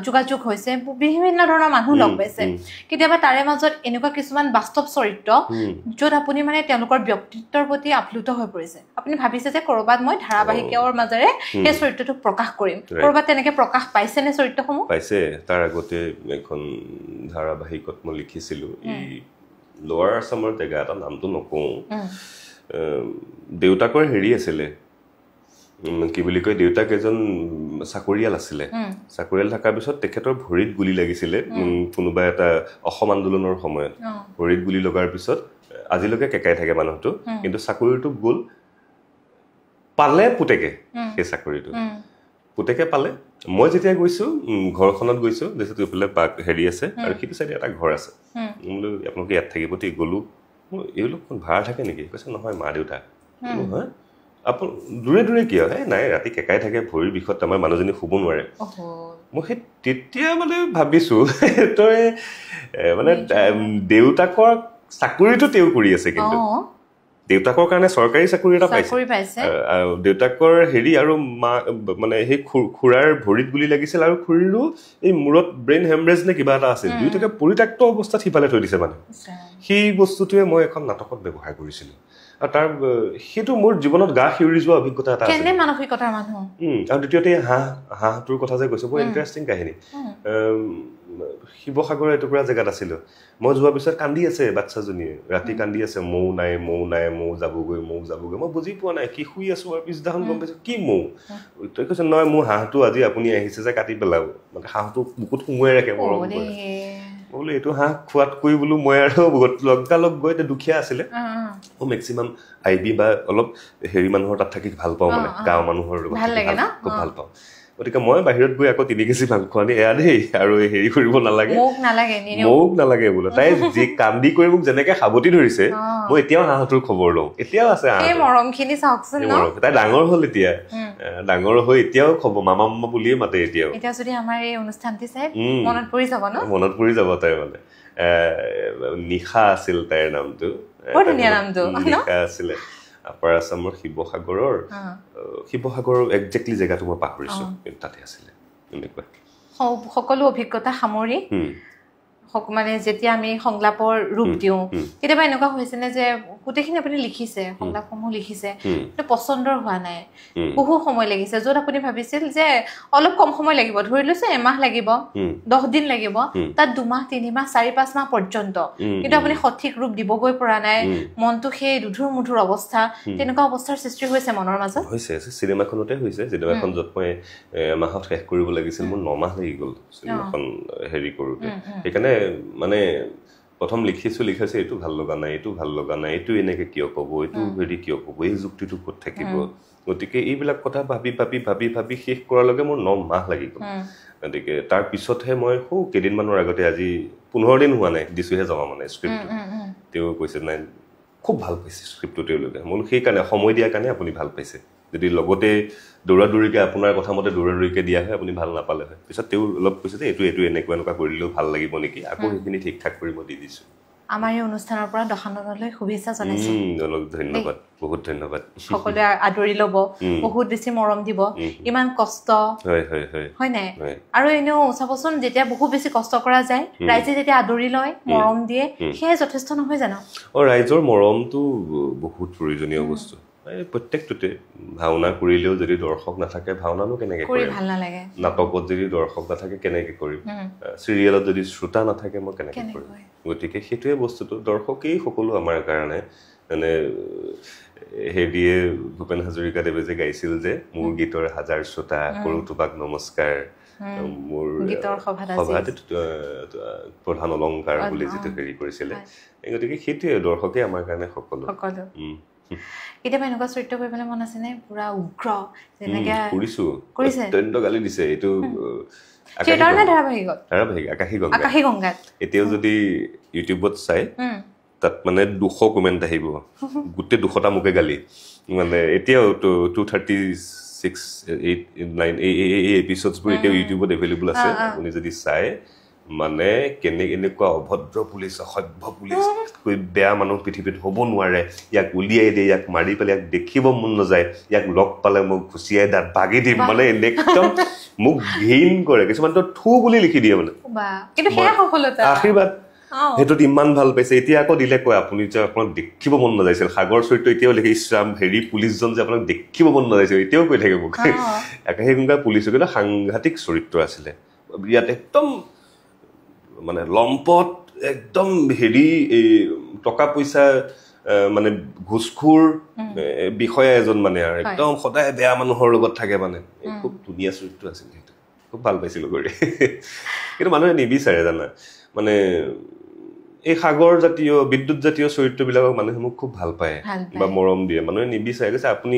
যোগাযোগ হৈছে বিভিন্ন ধৰণৰ মানুহ লগ পাইছে কেতিয়াবা তাৰে মাজত এনেকুৱা কিছুমান বাস্তৱ চৰিত্ৰ য'ত আপুনি মানে তেওঁলোকৰ ব্যক্তিত্বৰ প্ৰতি আপ্লুত হৈ পৰিছে আপুনি ভাবিছে যে ক'ৰবাত মই ধাৰাবাহিকৰ মাজেৰে সেই চৰিত্ৰটো প্ৰকাশ কৰিম ক'ৰবাত তেনেকৈ প্ৰকাশ পাইছেনে চৰিত্ৰসমূহ পাইছে তাৰ আগতে এখন ধাৰাবাহিকত মই লিখিছিলোঁ এই লোৱাৰ আছামৰ জেগা এটা নামটো নকওঁ দেউতাকৰ হেৰি আছিলে কি বুলি কয় দেউতাক এজন চাকৰিয়াল আছিলে চাকৰিয়াল থকাৰ পিছত তেখেতৰ ভৰিত গুলি লাগিছিলে কোনোবা এটা অসম আন্দোলনৰ সময়ত ভৰিত গুলি লগাৰ পিছত আজিলৈকে কেকাই থাকে মানুহটো কিন্তু চাকৰিটো গ'ল পালে পুতেকে সেই চাকৰিটো পুতেকে পালে মই যেতিয়া গৈছোঁ ঘৰখনত গৈছোঁ যিহেতু এইফালে হেৰি আছে আৰু সিটো চাইডে এটা ঘৰ আছে বোলো আপোনালোকে ইয়াত থাকিব ঠিক গ'লোঁ এইবিলাক ভাড়া থাকে নেকি কৈছে নহয় মা দেউতা হয় আপোন দূৰে দূৰে কিয় নাই ৰাতি কেকাই থাকে ভৰিৰ বিষত আমাৰ মানুহজনী শুব নোৱাৰে মই সেই তেতিয়া মানে ভাবিছোঁ তই মানে দেউতাকৰ চাকৰিটো তেওঁ কৰি আছে কিন্তু দেউতাকৰ কাৰণে চৰকাৰী চাকৰি এটা পাইছে দেউতাকৰ হেৰি আৰু মা মানে সেই খুৰাৰ ভৰিত গুলি লাগিছিল আৰু খুৰীৰো এই মূৰত ব্ৰেইন হেমৰেজ নে কিবা এটা আছিল দুয়োটাকে পৰিত্যক্ত অৱস্থাত সিফালে থৈ দিছে মানে সেই বস্তুটোৱে মই এখন নাটকত ব্যৱহাৰ কৰিছিলোঁ আৰু তাৰ সেইটো মোৰ জীৱনত গা শিউৰি যোৱা অভিজ্ঞতা এটা আছিল মানসিকতাৰ মানুহ আৰু দ্বিতীয়তে হাঁহটোৰ কথা যে কৈছোঁ বৰ ইণ্টাৰেষ্টিং কাহিনী শিৱসাগৰৰ এটুকুৰা জেগাত আছিলোঁ মই যোৱাৰ পিছত কান্দি আছে বাচ্চাজনীয়ে ৰাতি কান্দি আছে মৌ নাই মৌ যাবগৈ মই বুজি পোৱা নাই কি শুই আছোঁ আৰু পিছদিনাখন গম পাইছোঁ কি মৌ তই কৈছে নহয় মোৰ হাঁহটো আজি আপুনি আহিছে যে কাটি পেলাব মানে হাঁহটো বুকুত সুমুৱাই ৰাখে মৰম কৰে বোলো এইটো হাঁহ খোৱাতকৈ বোলো মই আৰু লগালগ গৈ দুখীয়া আছিলে মই মেক্সিমাম আইবি বা অলপ হেৰি মানুহৰ তাত থাকি ভাল পাওঁ মানে গাঁৱৰ মানুহৰ লগত খুব ভাল পাওঁ গতিকে মই বাহিৰত গৈ আকৌ 3 কেজি মাংস আনি এয়া দেই আৰু হেৰি কৰিব নালাগে মোক নালাগে বোলো তাই যি কান্দি কৰি মোক যেনেকে সাৱটি ধৰিছে মই এতিয়াও হাঁহটোৰ খবৰ লওঁ এতিয়াও আছে তাই ডাঙৰ হ'ল এতিয়া ডাঙৰ হৈ এতিয়াও খবৰ মামা বুলিয়ে মাতে এতিয়াও মনত পৰি যাব তাই মানে নিশা আছিল তাইৰ নামটো নিশা আছিলে আপাৰ আছামৰ শিৱসাগৰৰ একজেক্টলি জেগাটো মই পাহৰিছোঁ কিন্তু তাতে আছিলে এনেকুৱা সকলো অভিজ্ঞতা সামৰি মানে যেতিয়া আমি সংলাপৰ ৰূপ দিওঁ কেতিয়াবা এনেকুৱা হৈছেনে যে গোটেইখিনি আপুনি লিখিছে সংলাপসমূহ লিখিছে কিন্তু পচন্দৰ হোৱা নাই বহু সময় লাগিছে য'ত আপুনি ভাবিছিল যে অলপ কম সময় লাগিব ধৰি লৈছে এমাহ লাগিব 10 দিন লাগিব তাত 2 মাহ 3 মাহ 4-5 মাহ পৰ্যন্ত কিন্তু আপুনি সঠিক ৰূপ দিবগৈ পৰা নাই মনটো সেই দুধুৰ অৱস্থা তেনেকুৱা অৱস্থাৰ সৃষ্টি হৈছে মনৰ মাজত হৈছে চিনেমাখনতে হৈছে চিনেমাখন য'ত মই এমাহত শেষ কৰিব লাগিছিল মোৰ 9 মাহ লাগি গ'ল চিনেমাখন হেৰি কৰোঁতে সেইকাৰণে মানে প্ৰথম লিখিছে এইটো ভাল লগা নাই এইটো এনেকে কিয় ক'ব এইটো হেৰি কিয় ক'ব এই যুক্তিটো ক'ত থাকিব গতিকে এইবিলাক কথা ভাবি শেষ কৰালৈকে মোৰ 9 মাহ লাগি গ'ল গতিকে তাৰ পিছতহে মই কেইদিনমানৰ আগতে আজি 15 দিন হোৱা নাই দিছোহে জমা মানে স্ক্ৰিপ্টটো তেওঁ কৈছে নাই খুব ভাল পাইছে স্ক্ৰিপ্টটো তেওঁলোকে মোৰ সেইকাৰণে সময় দিয়াৰ কাৰণে আপুনি ভাল পাইছে যদি লগতে দৌৰাদৌৰিকে আপোনাৰ কথা মতে দৌৰাদৌৰিকে দিয়া হয় আপুনি ভাল নাপালে হয় পিছত তেওঁ অলপ কৈছে যে এইটো এনেকুৱা কৰিলেও ভাল লাগিব নেকি আকৌ সেইখিনি ঠিক ঠাক কৰি মই দি দিছো আমাৰ এই অনুষ্ঠানৰ পৰা দশাননলৈ শুভেচ্ছা জনাইছো ধন্যবাদ বহুত ধন্যবাদ সকলোৱে আদৰি ল'ব বহুত বেছি মৰম দিব ইমান কষ্ট হয় নাই আৰু এনেও চাবচোন যেতিয়া বহুত বেছি কষ্ট কৰা যায় ৰাইজে যেতিয়া আদৰি লয় মৰম দিয়ে সেয়াই যথেষ্ট নহয় জানো ৰাইজৰ মৰমটো বহুত প্ৰয়োজনীয় বস্তু প্ৰত্যেকটোতে ভাওনা কৰিলেও যদি দৰ্শক নাথাকে ভাওনানো কেনেকে কৰিম ভাল নালাগে নাটকত যদি দৰ্শক নাথাকে কেনেকে কৰিম চিৰিয়েলত যদি শ্ৰোতা নাথাকে মই কেনেকে কৰিম গতিকে সেইটোৱে বস্তুটো দৰ্শকেই সকলো আমাৰ কাৰণে মানে হেৰিয়ে ভূপেন হাজৰিকাদেৱে যে গাইছিল যে মোৰ গীতৰ হাজাৰ শ্ৰোতা কৰো তোমাক নমস্কাৰ মোৰ সভাত প্ৰধান অলংকাৰ বুলি যিটো হেৰি কৰিছিলে গতিকে সেইটোৱে দৰ্শকে আমাৰ কাৰণে সকলো কেতিয়াবা এনেকুৱা চৰিত্ৰ কৰিবলৈ মন আছেনে পুৰা উগ্ৰ যেনেকে কৰিছে অত্যন্ত গালি দিছে এইটো ধাৰাবাহিক আকাশী গংগাত এতিয়াও যদি ইউটিউবত চাই তাত মানে 200 কমেণ্ট আহিব গোটেই 200টা মোকে গালি মানে এতিয়াও 236 8 9 এই এপিসোডছবোৰ এতিয়াও ইউটিউবত এভেইলেবল আছে আপুনি যদি চাই মানে এনেকুৱা অভদ্ৰ পুলিচ অসভ্য পুলিচ কৈ বেয়া মানুহ পৃথিৱীত হ'ব নোৱাৰে ইয়াক উলিয়াই দিয়ে ইয়াক মাৰি পেলাই ইয়াক দেখিব মন নাযায় ইয়াক লগ পালে মোক ঘুচিয়াই দাঁত ভাগি দিম মানে একদম মোক ঘিণ কৰে কিছুমানতো থু বুলি লিখি দিয়ে মানে কিন্তু সেয়া সফলতা আশীৰ্বাদ সেইটোত ইমান ভাল পাইছে এতিয়া আকৌ দিলে কয় আপুনি যে আপোনাক দেখিব মন নাযাইছিল সাগৰ চৰিত্ৰ এতিয়াও লিখে ইছৰাম হেৰি পুলিচজন যে আপোনাক দেখিব মন নাযাইছিল এতিয়াও কৈ থাকে মোক আকাশী গংগা পুলিচৰ কিন্তু সাংঘাতিক চৰিত্ৰ আছিলে ইয়াত একদম মানে লম্পট একদম হেৰি টকা পইচা মানে ঘুষখোৰ বিষয়া এজন মানে আৰু একদম সদায় বেয়া মানুহৰ লগত থাকে মানে খুব ধুনীয়া চৰিত্ৰ আছিল সেইটো খুব ভাল পাইছিলো কৰি কিন্তু মানুহে নিবিচাৰে জানা মানে এই সাগৰ জাতীয় বিদ্যুৎ জাতীয় চৰিত্ৰবিলাকক মানুহে মোক খুব ভাল পায় বা মৰম দিয়ে মানুহে নিবিচাৰে কৈছে আপুনি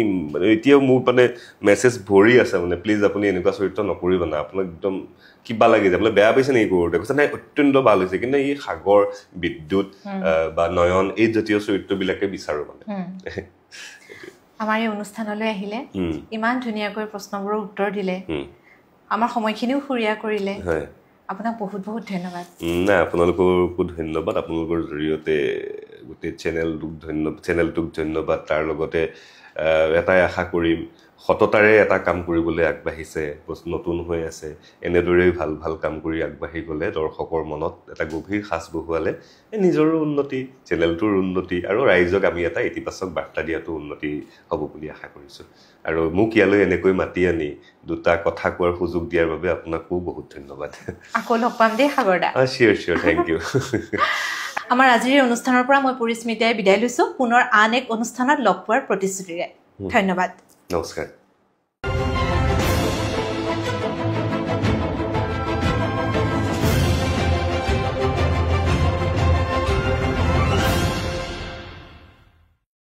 এতিয়াও মোৰ মানে মেছেজ ভৰি আছে মানে প্লিজ আপুনি এনেকুৱা চৰিত্ৰ নকৰিব না আপোনাক একদম কিবা লাগি যায় বোলে বেয়া পাইছে নেকি কৰোঁতে কৈছে নাই অত্যন্ত ভাল হৈছে কিন্তু এই সাগৰ বিদ্যুৎ বা নয়ন এই জাতীয় চৰিত্ৰবিলাকে বিচাৰো মানে আমাৰ এই অনুষ্ঠানলৈ আহিলে ইমান ধুনীয়াকৈ প্ৰশ্নবোৰৰ উত্তৰ দিলে আমাৰ সময়খিনিও ফুৰিয়া কৰিলে আপোনাক বহুত বহুত ধন্যবাদ না আপোনালোককো ধন্যবাদ আপোনালোকৰ জৰিয়তে গোটেই চেনেলটোক ধন্যবাদ তাৰ লগতে এটাই আশা কৰিম সততাৰে এটা কাম কৰিবলৈ আগবাঢ়িছে নতুন হৈ আছে এনেদৰেই ভাল ভাল কাম কৰি আগবাঢ়ি গ'লে দৰ্শকৰ মনত এটা গভীৰ সাঁচ বহুৱালে নিজৰো উন্নতি চেনেলটোৰ উন্নতি আৰু ৰাইজক আমি এটা ইতিবাচক বাৰ্তা দিয়াটো উন্নতি হ'ব বুলি আশা কৰিছোঁ আৰু মোক ইয়ালৈ এনেকৈ মাতি আনি দুটা কথা কোৱাৰ সুযোগ দিয়াৰ বাবে আপোনাকো বহুত ধন্যবাদ আকৌ লগ পাম দেই সাগৰদা চিয়ৰ থেংক ইউ আমাৰ আজিৰ অনুষ্ঠানৰ পৰা মই পৰিস্মিতাই বিদায় লৈছোঁ পুনৰ আন এক অনুষ্ঠানত লগ পোৱাৰ প্ৰতিশ্ৰুতিৰে ধন্যবাদ নমস্কাৰ